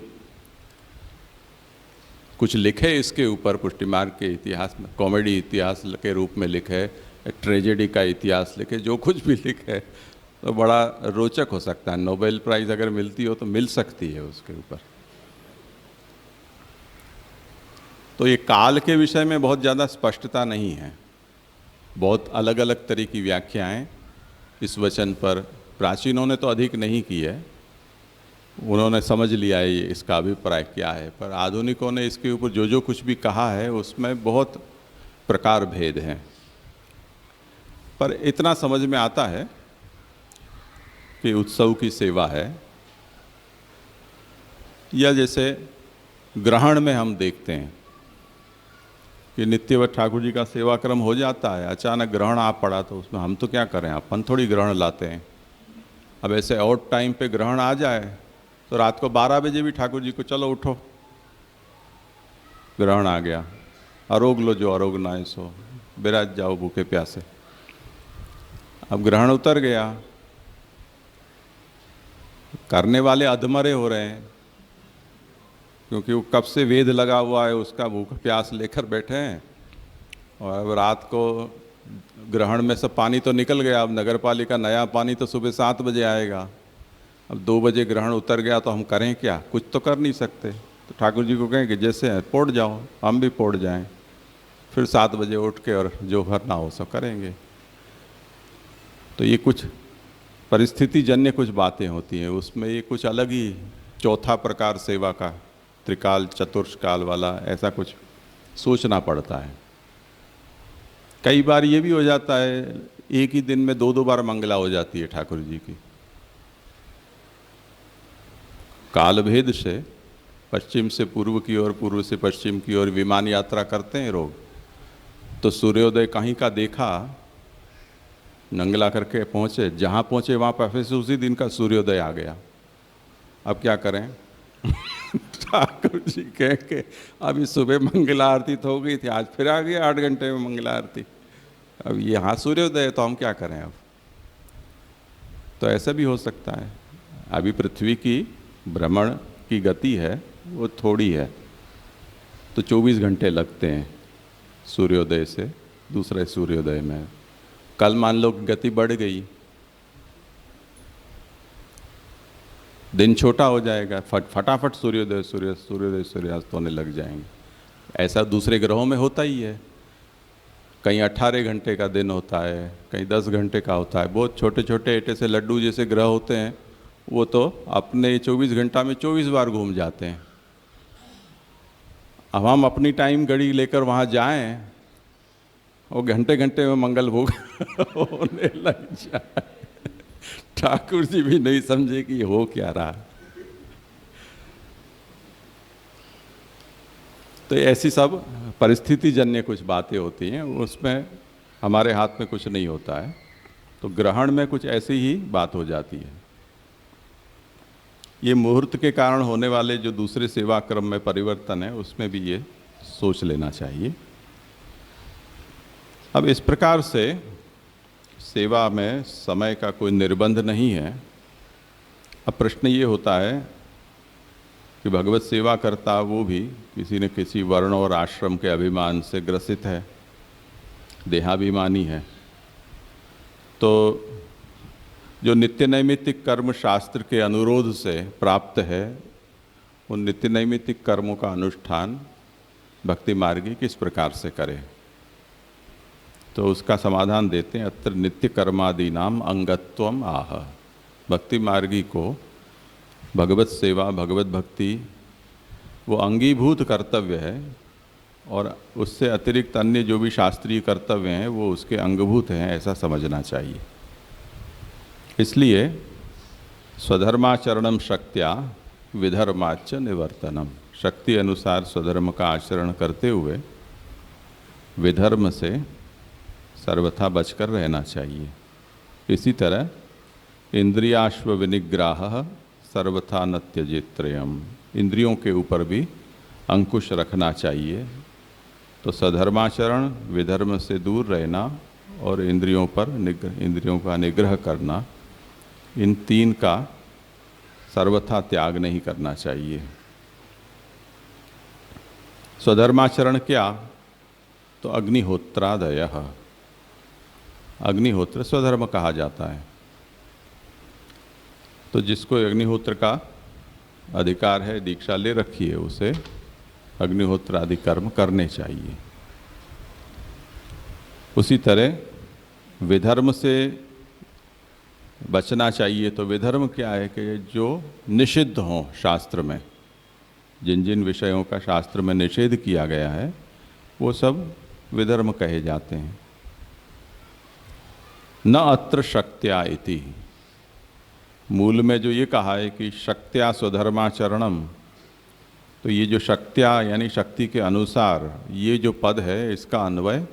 कुछ लिखे इसके ऊपर, पुष्टि मार्ग के इतिहास में, कॉमेडी इतिहास के रूप में लिखे, ट्रेजेडी का इतिहास लिखे, जो कुछ भी लिखे, तो बड़ा रोचक हो सकता है। नोबेल प्राइज़ अगर मिलती हो तो मिल सकती है उसके ऊपर। तो ये काल के विषय में बहुत ज़्यादा स्पष्टता नहीं है, बहुत अलग अलग तरह की व्याख्याएं इस वचन पर प्राचीनों ने तो अधिक नहीं की है, उन्होंने समझ लिया है इसका अभिप्राय क्या है। पर आधुनिकों ने इसके ऊपर जो जो कुछ भी कहा है उसमें बहुत प्रकार भेद हैं। पर इतना समझ में आता है कि उत्सव की सेवा है, या जैसे ग्रहण में हम देखते हैं कि नित्यवत ठाकुर जी का सेवा क्रम हो जाता है, अचानक ग्रहण आ पड़ा, तो उसमें हम तो क्या करें, अपन थोड़ी ग्रहण लाते हैं। अब ऐसे आउट टाइम पे ग्रहण आ जाए तो रात को 12 बजे भी ठाकुर जी को चलो उठो, ग्रहण आ गया, अरोग लो जो अरोग ना सो, बिराज जाओ भूखे प्यासे। अब ग्रहण उतर गया, करने वाले अधमरे हो रहे हैं, क्योंकि वो कब से वेद लगा हुआ है, उसका भूख प्यास लेकर बैठे हैं। और अब रात को ग्रहण में सब पानी तो निकल गया, अब नगर पालिका नया पानी तो सुबह 7 बजे आएगा। अब 2 बजे ग्रहण उतर गया तो हम करें क्या? कुछ तो कर नहीं सकते। तो ठाकुर जी को कहें कि जैसे है पोड़ जाओ, हम भी पोड़ जाएं, फिर 7 बजे उठ के और जो भरना हो सब करेंगे। तो ये कुछ परिस्थिति जन्य कुछ बातें होती हैं, उसमें ये कुछ अलग ही चौथा प्रकार सेवा का, त्रिकाल चतुर्काल वाला, ऐसा कुछ सोचना पड़ता है। कई बार ये भी हो जाता है, एक ही दिन में 2-2 बार मंगला हो जाती है ठाकुर जी की। काल भेद से पश्चिम से पूर्व की ओर, पूर्व से पश्चिम की ओर विमान यात्रा करते हैं लोग, तो सूर्योदय कहीं का देखा, नंगला करके पहुंचे, जहां पहुंचे वहां पर फिर से उसी दिन का सूर्योदय आ गया। अब क्या करें? ठाकुर जी कह के अभी सुबह मंगला आरती तो हो गई थी, आज फिर आ गया 8 घंटे में मंगला आरती, अब यहाँ सूर्योदय है तो हम क्या करें अब? तो ऐसा भी हो सकता है। अभी पृथ्वी की भ्रमण की गति है वो थोड़ी है, तो 24 घंटे लगते हैं सूर्योदय से दूसरे सूर्योदय में। कल मान लो गति बढ़ गई, दिन छोटा हो जाएगा, फटाफट सूर्योदय सूर्यास्त होने लग जाएंगे। ऐसा दूसरे ग्रहों में होता ही है, कहीं 18 घंटे का दिन होता है, कहीं 10 घंटे का होता है। बहुत छोटे छोटे एटे से लड्डू जैसे ग्रह होते हैं, वो तो अपने 24 घंटा में 24 बार घूम जाते हैं। अब हम अपनी टाइम घड़ी लेकर वहाँ जाएं और घंटे घंटे में मंगल भोग होने लग जाए, ठाकुर जी भी नहीं समझे कि हो क्या रहा। तो ऐसी सब परिस्थिति जन्य कुछ बातें होती हैं, उसमें हमारे हाथ में कुछ नहीं होता है। तो ग्रहण में कुछ ऐसी ही बात हो जाती है। ये मुहूर्त के कारण होने वाले जो दूसरे सेवा क्रम में परिवर्तन है, उसमें भी ये सोच लेना चाहिए। अब इस प्रकार से सेवा में समय का कोई निर्बंध नहीं है। अब प्रश्न ये होता है कि भगवत सेवा करता वो भी किसी न किसी वर्ण और आश्रम के अभिमान से ग्रसित है, देहाभिमानी है। तो जो नित्य नैमित्तिक कर्म शास्त्र के अनुरोध से प्राप्त है, उन नित्य नैमित्तिक कर्मों का अनुष्ठान भक्ति मार्गी किस प्रकार से करे, तो उसका समाधान देते हैं। अत्र नित्य कर्मादि नाम अंगत्वम आह। भक्ति मार्गी को भगवत सेवा, भगवत भक्ति वो अंगीभूत कर्तव्य है, और उससे अतिरिक्त अन्य जो भी शास्त्रीय कर्तव्य हैं वो उसके अंगभूत हैं, ऐसा समझना चाहिए। इसलिए स्वधर्माचरणम शक्त्या विधर्माच निवर्तनम, शक्ति अनुसार स्वधर्म का आचरण करते हुए विधर्म से सर्वथा बचकर रहना चाहिए। इसी तरह इंद्रियाश्व विनिग्रह सर्वथा न त्यजेत त्रयम्, इंद्रियों के ऊपर भी अंकुश रखना चाहिए। तो सधर्माचरण, विधर्म से दूर रहना और इंद्रियों का निग्रह करना, इन 3 का सर्वथा त्याग नहीं करना चाहिए। स्वधर्माचरण क्या? तो अग्निहोत्रादयः, अग्निहोत्र स्वधर्म कहा जाता है। तो जिसको अग्निहोत्र का अधिकार है, दीक्षा ले रखी है, उसे अग्निहोत्र आदि कर्म करने चाहिए। उसी तरह विधर्म से बचना चाहिए। तो विधर्म क्या है कि जो निषिद्ध हों शास्त्र में, जिन जिन विषयों का शास्त्र में निषेध किया गया है वो सब विधर्म कहे जाते हैं। न अत्र शक्त्या इति, मूल में जो ये कहा है कि शक्त्या स्वधर्माचरणम, तो ये जो शक्त्या यानी शक्ति के अनुसार ये जो पद है, इसका अन्वय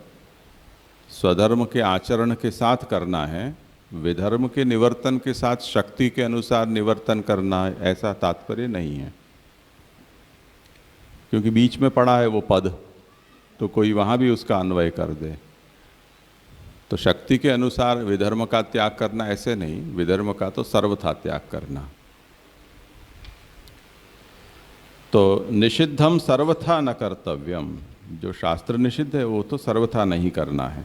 स्वधर्म के आचरण के साथ करना है, विधर्म के निवर्तन के साथ शक्ति के अनुसार निवर्तन करना, ऐसा तात्पर्य नहीं है, क्योंकि बीच में पड़ा है वो पद, तो कोई वहाँ भी उसका अन्वय कर दे। तो शक्ति के अनुसार विधर्म का त्याग करना ऐसे नहीं, विधर्म का तो सर्वथा त्याग करना। तो निषिद्धम सर्वथा न कर्तव्यम, जो शास्त्र निषिद्ध है वो तो सर्वथा नहीं करना है।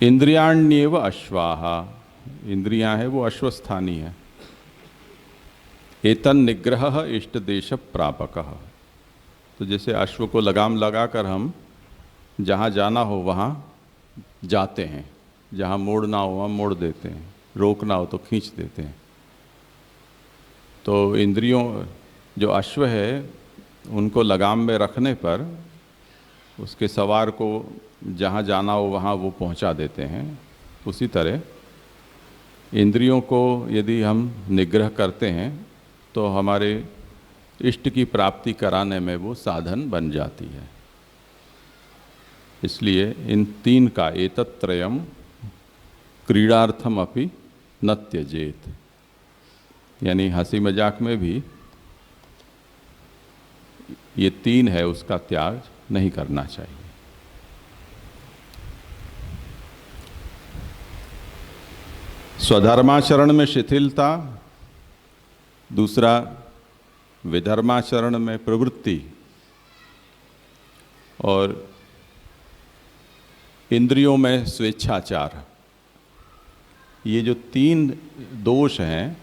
इंद्रियाण्येव अश्वाहा, इंद्रियां है वो अश्वस्थानी है। एतन निग्रह इष्ट देश प्रापकः, तो जैसे अश्व को लगाम लगाकर हम जहाँ जाना हो वहाँ जाते हैं, जहाँ मोड़ना हो वहाँ मोड़ देते हैं, रोकना हो तो खींच देते हैं। तो इंद्रियों, जो अश्व है उनको लगाम में रखने पर उसके सवार को जहाँ जाना हो वहाँ वो पहुँचा देते हैं। उसी तरह इंद्रियों को यदि हम निग्रह करते हैं तो हमारे इष्ट की प्राप्ति कराने में वो साधन बन जाती है। इसलिए इन तीन का एतत्त्रयम क्रीडार्थम अपि न त्यजेत, यानी हंसी मजाक में भी ये तीन है उसका त्याग नहीं करना चाहिए। स्वधर्माचरण में शिथिलता, दूसरा विधर्माचरण में प्रवृत्ति, और इंद्रियों में स्वेच्छाचार, ये जो तीन दोष हैं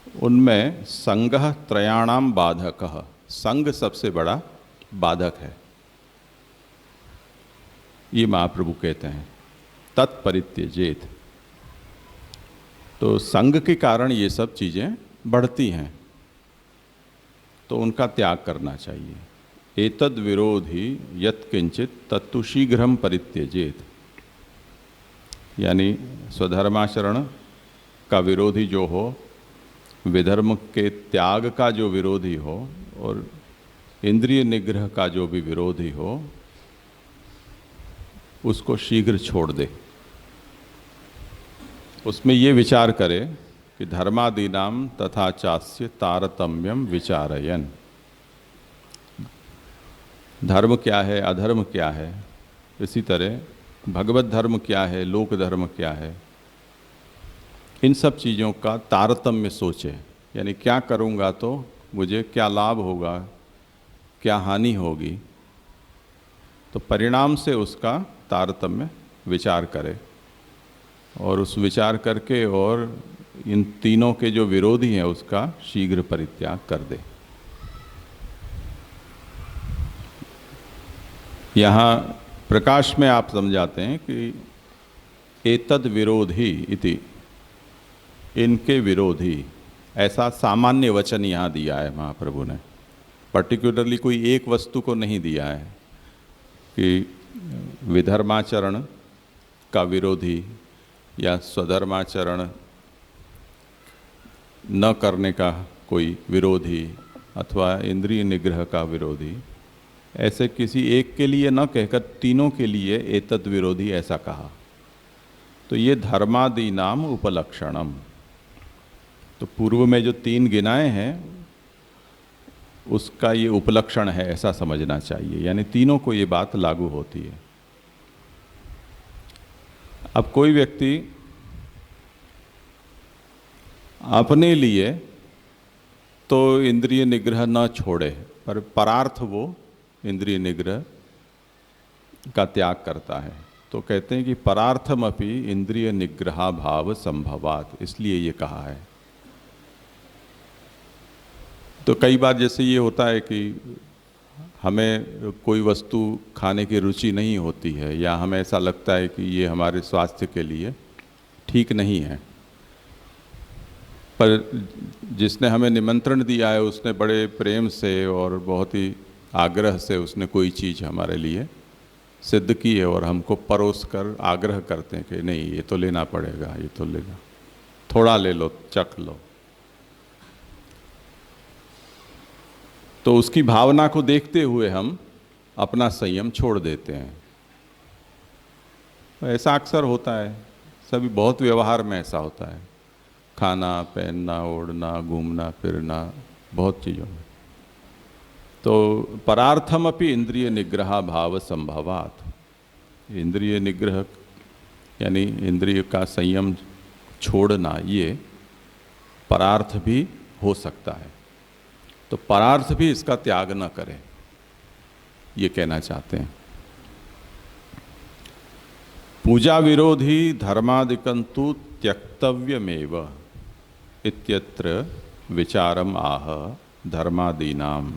उनमें संगः त्रयाणाम बाधकः, संग सबसे बड़ा बाधक है, ये महाप्रभु कहते हैं। तत्परित्यजेत, तो संग के कारण ये सब चीज़ें बढ़ती हैं, तो उनका त्याग करना चाहिए। एतद विरोधी यत् किंचित तत्तु शीघ्रम परित्यजेत, यानी स्वधर्माचरण का विरोधी जो हो, विधर्म के त्याग का जो विरोधी हो, और इंद्रिय निग्रह का जो भी विरोधी हो, उसको शीघ्र छोड़ दे। उसमें ये विचार करे कि धर्मादीनाम तथा चास्य तारतम्यम विचारयन, धर्म क्या है, अधर्म क्या है, इसी तरह भगवत धर्म क्या है, लोक धर्म क्या है, इन सब चीज़ों का तारतम्य सोचे। यानी क्या करूँगा तो मुझे क्या लाभ होगा, क्या हानि होगी, तो परिणाम से उसका तारतम्य विचार करे, और उस विचार करके और इन तीनों के जो विरोधी हैं उसका शीघ्र परित्याग कर दे। यहाँ प्रकाश में आप समझाते हैं कि एतद विरोधी इति, इनके विरोधी, ऐसा सामान्य वचन यहाँ दिया है महाप्रभु ने, पर्टिकुलरली कोई एक वस्तु को नहीं दिया है कि विधर्माचरण का विरोधी या स्वधर्माचरण न करने का कोई विरोधी अथवा इंद्रिय निग्रह का विरोधी, ऐसे किसी एक के लिए न कहकर तीनों के लिए एतद विरोधी ऐसा कहा। तो ये धर्मादि नाम उपलक्षणम, तो पूर्व में जो तीन गिनाए हैं उसका ये उपलक्षण है, ऐसा समझना चाहिए, यानी तीनों को ये बात लागू होती है। अब कोई व्यक्ति अपने लिए तो इंद्रिय निग्रह न छोड़े, पर परार्थ वो इंद्रिय निग्रह का त्याग करता है, तो कहते हैं कि परार्थमपि इंद्रिय निग्रहा भाव संभवात, इसलिए ये कहा है। तो कई बार जैसे ये होता है कि हमें कोई वस्तु खाने की रुचि नहीं होती है, या हमें ऐसा लगता है कि ये हमारे स्वास्थ्य के लिए ठीक नहीं है, पर जिसने हमें निमंत्रण दिया है उसने बड़े प्रेम से और बहुत ही आग्रह से उसने कोई चीज़ हमारे लिए सिद्ध की है, और हमको परोस कर आग्रह करते हैं कि नहीं ये तो लेना पड़ेगा, ये तो लेना, थोड़ा ले लो, चख लो। तो उसकी भावना को देखते हुए हम अपना संयम छोड़ देते हैं। ऐसा अक्सर होता है, सभी बहुत व्यवहार में ऐसा होता है, खाना पहनना ओढ़ना घूमना फिरना बहुत चीज़ों में। तो परार्थमपि इंद्रिय निग्रह भाव संभवात, इंद्रिय निग्रह यानी इंद्रिय का संयम छोड़ना, ये परार्थ भी हो सकता है। तो परार्थ भी इसका त्याग न करें, ये कहना चाहते हैं। पूजा विरोधी धर्मादिकंतु त्यक्तव्यमेव इत्यत्र विचारम आह धर्मादीनाम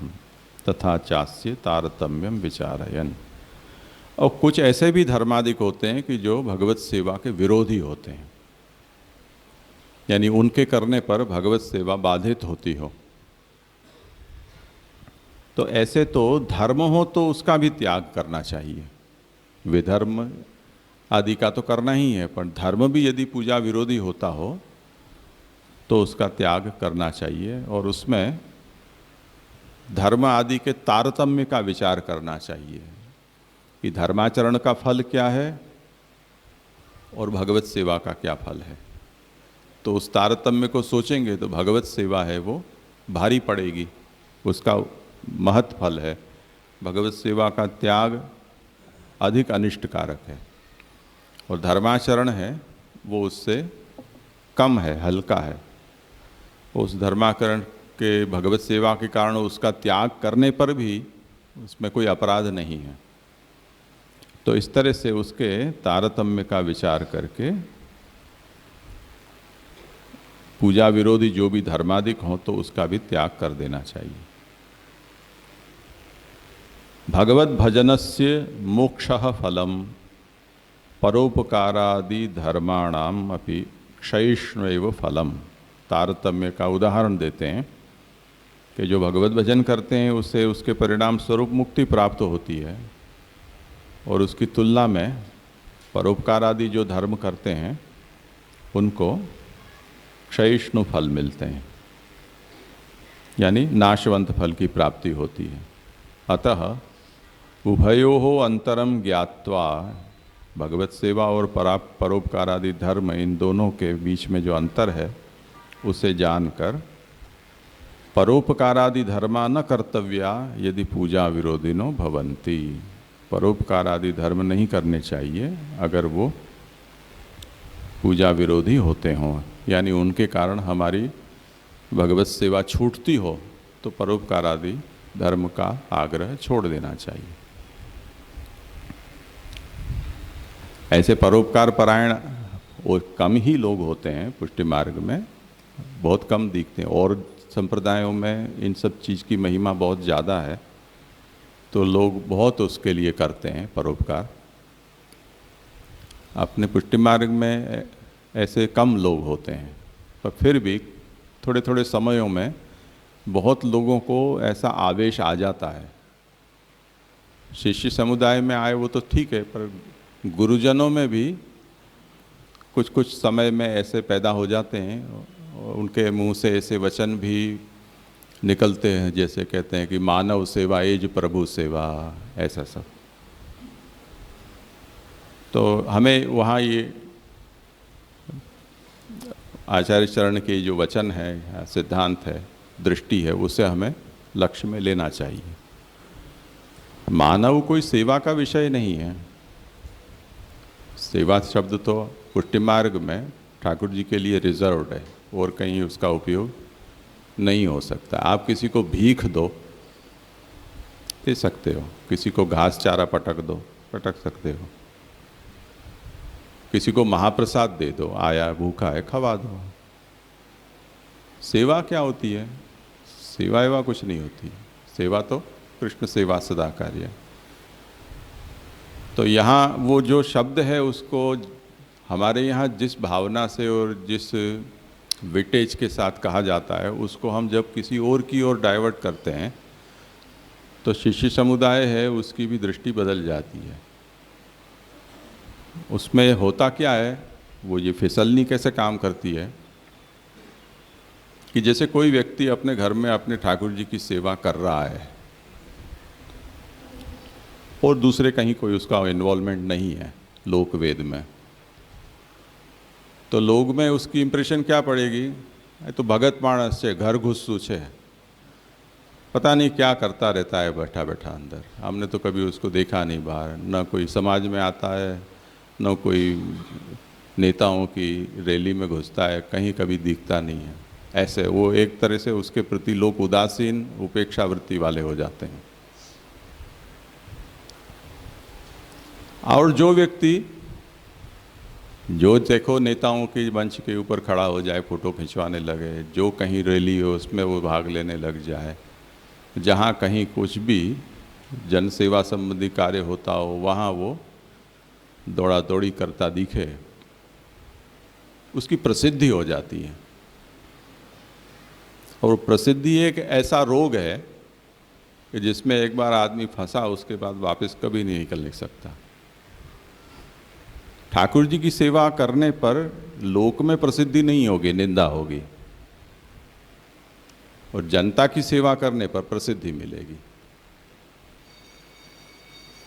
तथा चास्य तारतम्यम विचारयन। और कुछ ऐसे भी धर्मादिक होते हैं कि जो भगवत सेवा के विरोधी होते हैं, यानी उनके करने पर भगवत सेवा बाधित होती हो। तो ऐसे तो धर्म हो तो उसका भी त्याग करना चाहिए, विधर्म आदि का तो करना ही है, पर धर्म भी यदि पूजा विरोधी होता हो तो उसका त्याग करना चाहिए और उसमें धर्म आदि के तारतम्य का विचार करना चाहिए कि धर्माचरण का फल क्या है और भगवत सेवा का क्या फल है। तो उस तारतम्य को सोचेंगे तो भगवत सेवा है वो भारी पड़ेगी, उसका महत् फल है। भगवत सेवा का त्याग अधिक अनिष्टकारक है और धर्माचरण है वो उससे कम है, हल्का है। उस धर्माचरण के भगवत सेवा के कारण उसका त्याग करने पर भी उसमें कोई अपराध नहीं है। तो इस तरह से उसके तारतम्य का विचार करके पूजा विरोधी जो भी धर्मादिक हो तो उसका भी त्याग कर देना चाहिए। भगवत भजनस्य मोक्षः फलम परोपकारादि धर्माणाम अपि क्षयिष्णुएव फलम। तारतम्य का उदाहरण देते हैं कि जो भगवत भजन करते हैं उससे उसके परिणाम स्वरूप मुक्ति प्राप्त होती है और उसकी तुलना में परोपकार आदि जो धर्म करते हैं उनको क्षयिष्णु फल मिलते हैं, यानी नाशवंत फल की प्राप्ति होती है। अतः उभयोः अंतरम ज्ञात्वा, भगवत सेवा और परोपकार आदि धर्म इन दोनों के बीच में जो अंतर है उसे जानकर परोपकारादि धर्मा न कर्तव्या यदि पूजा विरोधिनो भवन्ति। परोपकारादि धर्म नहीं करने चाहिए अगर वो पूजा विरोधी होते हों, यानी उनके कारण हमारी भगवत सेवा छूटती हो तो परोपकारादि धर्म का आग्रह छोड़ देना चाहिए। ऐसे परोपकार परायण और कम ही लोग होते हैं पुष्टि मार्ग में, बहुत कम दिखते हैं। और संप्रदायों में इन सब चीज़ की महिमा बहुत ज़्यादा है तो लोग बहुत उसके लिए करते हैं परोपकार। अपने पुष्टि मार्ग में ऐसे कम लोग होते हैं, पर फिर भी थोड़े थोड़े समयों में बहुत लोगों को ऐसा आवेश आ जाता है। शिष्य समुदाय में आए वो तो ठीक है, पर गुरुजनों में भी कुछ कुछ समय में ऐसे पैदा हो जाते हैं, उनके मुंह से ऐसे वचन भी निकलते हैं जैसे कहते हैं कि मानव सेवा एज प्रभु सेवा, ऐसा सब। तो हमें वहाँ ये आचार्य चरण के जो वचन है, सिद्धांत है, दृष्टि है, उसे हमें लक्ष्य में लेना चाहिए। मानव कोई सेवा का विषय नहीं है। सेवा शब्द तो पुष्टि मार्ग में ठाकुर जी के लिए रिजर्व्ड है और कहीं उसका उपयोग नहीं हो सकता। आप किसी को भीख दो, दे सकते हो, किसी को घास चारा पटक दो, पटक सकते हो, किसी को महाप्रसाद दे दो, आया भूखा है खवा दो। सेवा क्या होती है? सेवा एवा कुछ नहीं होती। सेवा तो कृष्ण सेवा सदा कार्य। तो यहाँ वो जो शब्द है उसको हमारे यहाँ जिस भावना से और जिस वेटेज के साथ कहा जाता है उसको हम जब किसी और की ओर डाइवर्ट करते हैं तो शिष्य समुदाय है उसकी भी दृष्टि बदल जाती है। उसमें होता क्या है, वो ये फिसलनी कैसे काम करती है कि जैसे कोई व्यक्ति अपने घर में अपने ठाकुर जी की सेवा कर रहा है और दूसरे कहीं कोई उसका इन्वॉल्वमेंट नहीं है, लोक वेद में। तो लोग में उसकी इम्प्रेशन क्या पड़ेगी, ये तो भगत मानस है, घर घुसू है, पता नहीं क्या करता रहता है बैठा बैठा अंदर। हमने तो कभी उसको देखा नहीं बाहर, न कोई समाज में आता है, न कोई नेताओं की रैली में घुसता है, कहीं कभी दिखता नहीं है। ऐसे वो एक तरह से उसके प्रति लोग उदासीन, उपेक्षा वृत्ति वाले हो जाते हैं। और जो व्यक्ति, जो देखो नेताओं की मंच के ऊपर खड़ा हो जाए, फोटो खिंचवाने लगे, जो कहीं रैली हो उसमें वो भाग लेने लग जाए, जहाँ कहीं कुछ भी जन सेवा संबंधी कार्य होता हो वहाँ वो दौड़ा दौड़ी करता दिखे, उसकी प्रसिद्धि हो जाती है। और प्रसिद्धि एक ऐसा रोग है कि जिसमें एक बार आदमी फंसा उसके बाद वापस कभी नहीं निकल सकता। ठाकुर जी की सेवा करने पर लोक में प्रसिद्धि नहीं होगी, निंदा होगी, और जनता की सेवा करने पर प्रसिद्धि मिलेगी।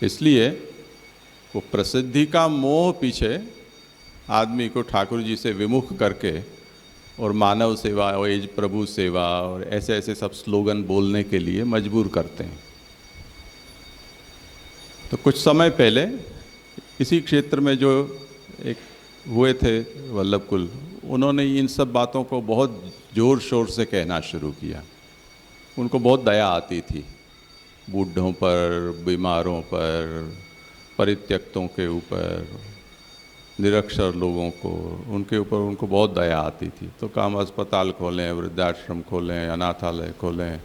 इसलिए वो प्रसिद्धि का मोह पीछे आदमी को ठाकुर जी से विमुख करके और मानव सेवा और प्रभु सेवा और ऐसे ऐसे सब स्लोगन बोलने के लिए मजबूर करते हैं। तो कुछ समय पहले इसी क्षेत्र में जो एक हुए थे वल्लभ कुल, उन्होंने इन सब बातों को बहुत ज़ोर शोर से कहना शुरू किया। उनको बहुत दया आती थी, बूढ़ों पर, बीमारों पर, परित्यक्तों के ऊपर, निरक्षर लोगों को, उनके ऊपर उनको बहुत दया आती थी। तो काम अस्पताल खोलें, वृद्धाश्रम खोलें, अनाथालय खोलें,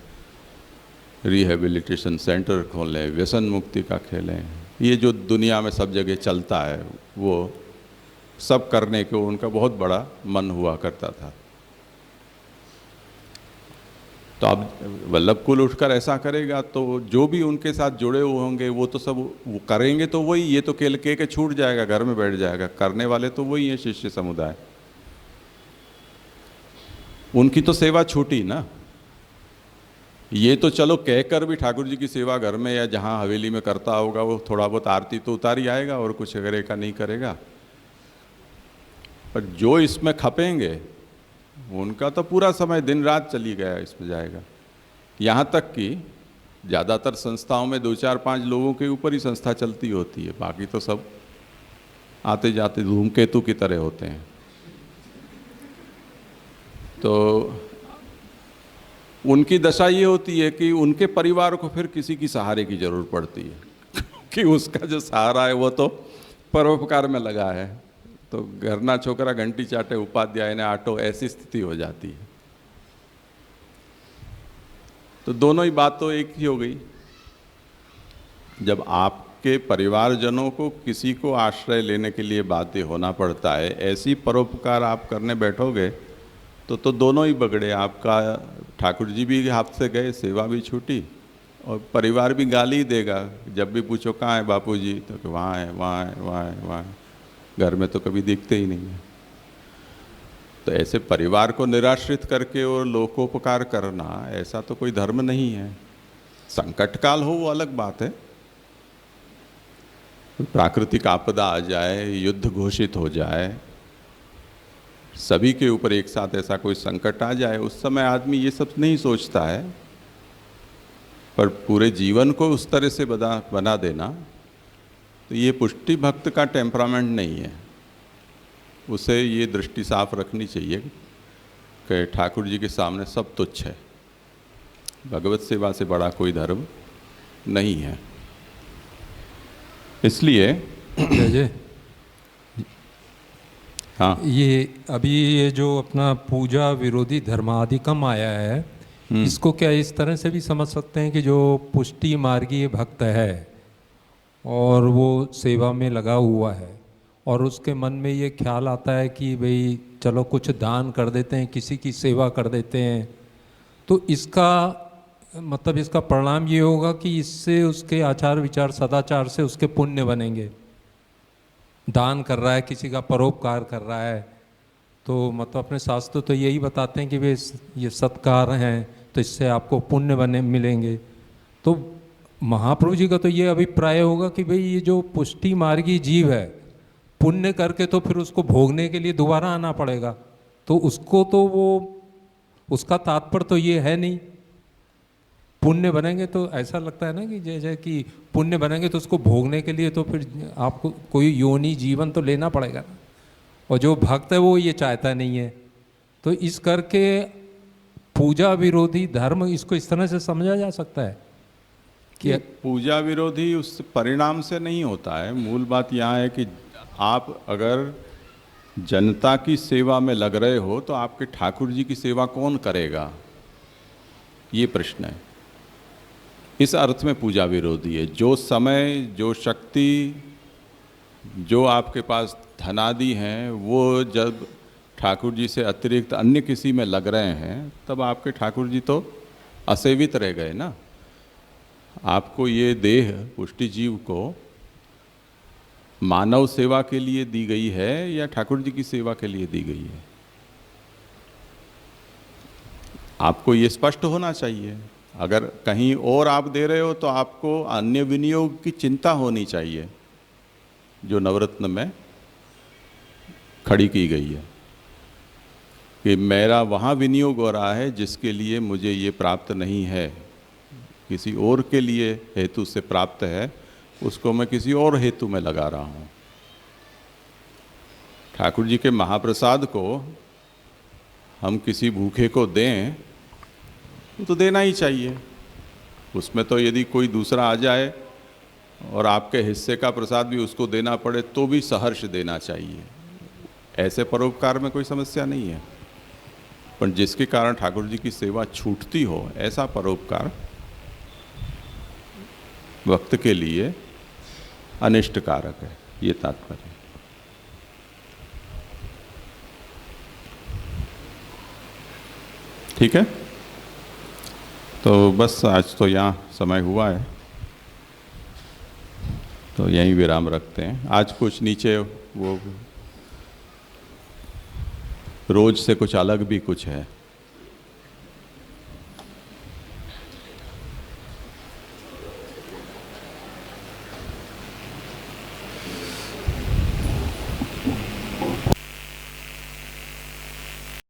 रिहेबिलिटेशन सेंटर खोलें, व्यसन मुक्ति का खेलें, ये जो दुनिया में सब जगह चलता है वो सब करने को उनका बहुत बड़ा मन हुआ करता था। तो अब वल्लभ कुल उठकर ऐसा करेगा तो जो भी उनके साथ जुड़े हुए होंगे वो तो सब वो करेंगे, तो वही, ये तो केल के छूट जाएगा, घर में बैठ जाएगा, करने वाले तो वही है शिष्य समुदाय। उनकी तो सेवा छूटी ना। ये तो चलो कहकर भी ठाकुर जी की सेवा घर में या जहाँ हवेली में करता होगा वो थोड़ा बहुत आरती तो उतार ही आएगा और कुछ करेगा नहीं करेगा, पर जो इसमें खपेंगे उनका तो पूरा समय दिन रात चली गया इसमें जाएगा। यहाँ तक कि ज़्यादातर संस्थाओं में 2-4-5 लोगों के ऊपर ही संस्था चलती होती है, बाकी तो सब आते जाते धूमकेतु की तरह होते हैं। तो उनकी दशा ये होती है कि उनके परिवार को फिर किसी की सहारे की जरूरत पड़ती है कि उसका जो सहारा है वो तो परोपकार में लगा है, तो घरना छोकरा घंटी चाटे उपाध्याय ने आटो, ऐसी स्थिति हो जाती है। तो दोनों ही बात तो एक ही हो गई। जब आपके परिवारजनों को किसी को आश्रय लेने के लिए बाध्य होना पड़ता है, ऐसी परोपकार आप करने बैठोगे तो दोनों ही बगड़े। आपका ठाकुर जी भी हाथ से गए, सेवा भी छूटी, और परिवार भी गाली देगा। जब भी पूछो कहाँ है बापू जी, तो वहाँ है, वहाँ है, वहाँ है, वहाँ है, घर में तो कभी दिखते ही नहीं है। तो ऐसे परिवार को निराश्रित करके और लोकोपकार करना, ऐसा तो कोई धर्म नहीं है। संकट काल हो वो अलग बात है, प्राकृतिक आपदा आ जाए, युद्ध घोषित हो जाए, सभी के ऊपर एक साथ ऐसा कोई संकट आ जाए, उस समय आदमी ये सब नहीं सोचता है। पर पूरे जीवन को उस तरह से बना देना, तो ये पुष्टि भक्त का टेम्परामेंट नहीं है। उसे ये दृष्टि साफ रखनी चाहिए कि ठाकुर जी के सामने सब तुच्छ है, भगवत सेवा से बड़ा कोई धर्म नहीं है। इसलिए जय हाँ, ये अभी ये जो अपना पूजा विरोधी धर्माधिकम आया है, इसको क्या इस तरह से भी समझ सकते हैं कि जो पुष्टि मार्गीय भक्त है और वो सेवा में लगा हुआ है और उसके मन में ये ख्याल आता है कि भाई चलो कुछ दान कर देते हैं, किसी की सेवा कर देते हैं, तो इसका मतलब इसका परिणाम ये होगा कि इससे उसके आचार विचार सदाचार से उसके पुण्य बनेंगे। दान कर रहा है, किसी का परोपकार कर रहा है, तो मतलब अपने शास्त्र तो यही बताते हैं कि वे ये सत्कार हैं तो इससे आपको पुण्य बने मिलेंगे। तो महाप्रभु जी का तो ये अभिप्राय होगा कि भाई ये जो पुष्टि मार्गी जीव है पुण्य करके तो फिर उसको भोगने के लिए दोबारा आना पड़ेगा, तो उसको तो वो उसका तात्पर्य तो ये है नहीं। पुण्य बनेंगे तो ऐसा लगता है ना कि जैसे कि पुण्य बनेंगे तो उसको भोगने के लिए तो फिर आपको कोई योनि जीवन तो लेना पड़ेगा ना, और जो भक्त है वो ये चाहता नहीं है। तो इस करके पूजा विरोधी धर्म, इसको इस तरह से समझा जा सकता है कि पूजा विरोधी उस परिणाम से नहीं होता है। मूल बात यहाँ है कि आप अगर जनता की सेवा में लग रहे हो तो आपके ठाकुर जी की सेवा कौन करेगा, ये प्रश्न है। इस अर्थ में पूजा विरोधी है। जो समय, जो शक्ति, जो आपके पास धनादि हैं, वो जब ठाकुर जी से अतिरिक्त अन्य किसी में लग रहे हैं, तब आपके ठाकुर जी तो असेवित रह गए ना। आपको ये देह पुष्टि जीव को मानव सेवा के लिए दी गई है या ठाकुर जी की सेवा के लिए दी गई है, आपको ये स्पष्ट होना चाहिए। अगर कहीं और आप दे रहे हो तो आपको अन्य विनियोग की चिंता होनी चाहिए, जो नवरत्न में खड़ी की गई है कि मेरा वहाँ विनियोग हो रहा है जिसके लिए मुझे ये प्राप्त नहीं है, किसी और के लिए हेतु से प्राप्त है, उसको मैं किसी और हेतु में लगा रहा हूँ। ठाकुर जी के महाप्रसाद को हम किसी भूखे को दें तो देना ही चाहिए। उसमें तो यदि कोई दूसरा आ जाए और आपके हिस्से का प्रसाद भी उसको देना पड़े तो भी सहर्ष देना चाहिए। ऐसे परोपकार में कोई समस्या नहीं है, पर जिसके कारण ठाकुर जी की सेवा छूटती हो, ऐसा परोपकार वक्त के लिए अनिष्टकारक है, ये तात्पर्य। ठीक है, तो बस आज तो यहाँ समय हुआ है, तो यहीं विराम रखते हैं। आज कुछ नीचे वो रोज से कुछ अलग भी कुछ है।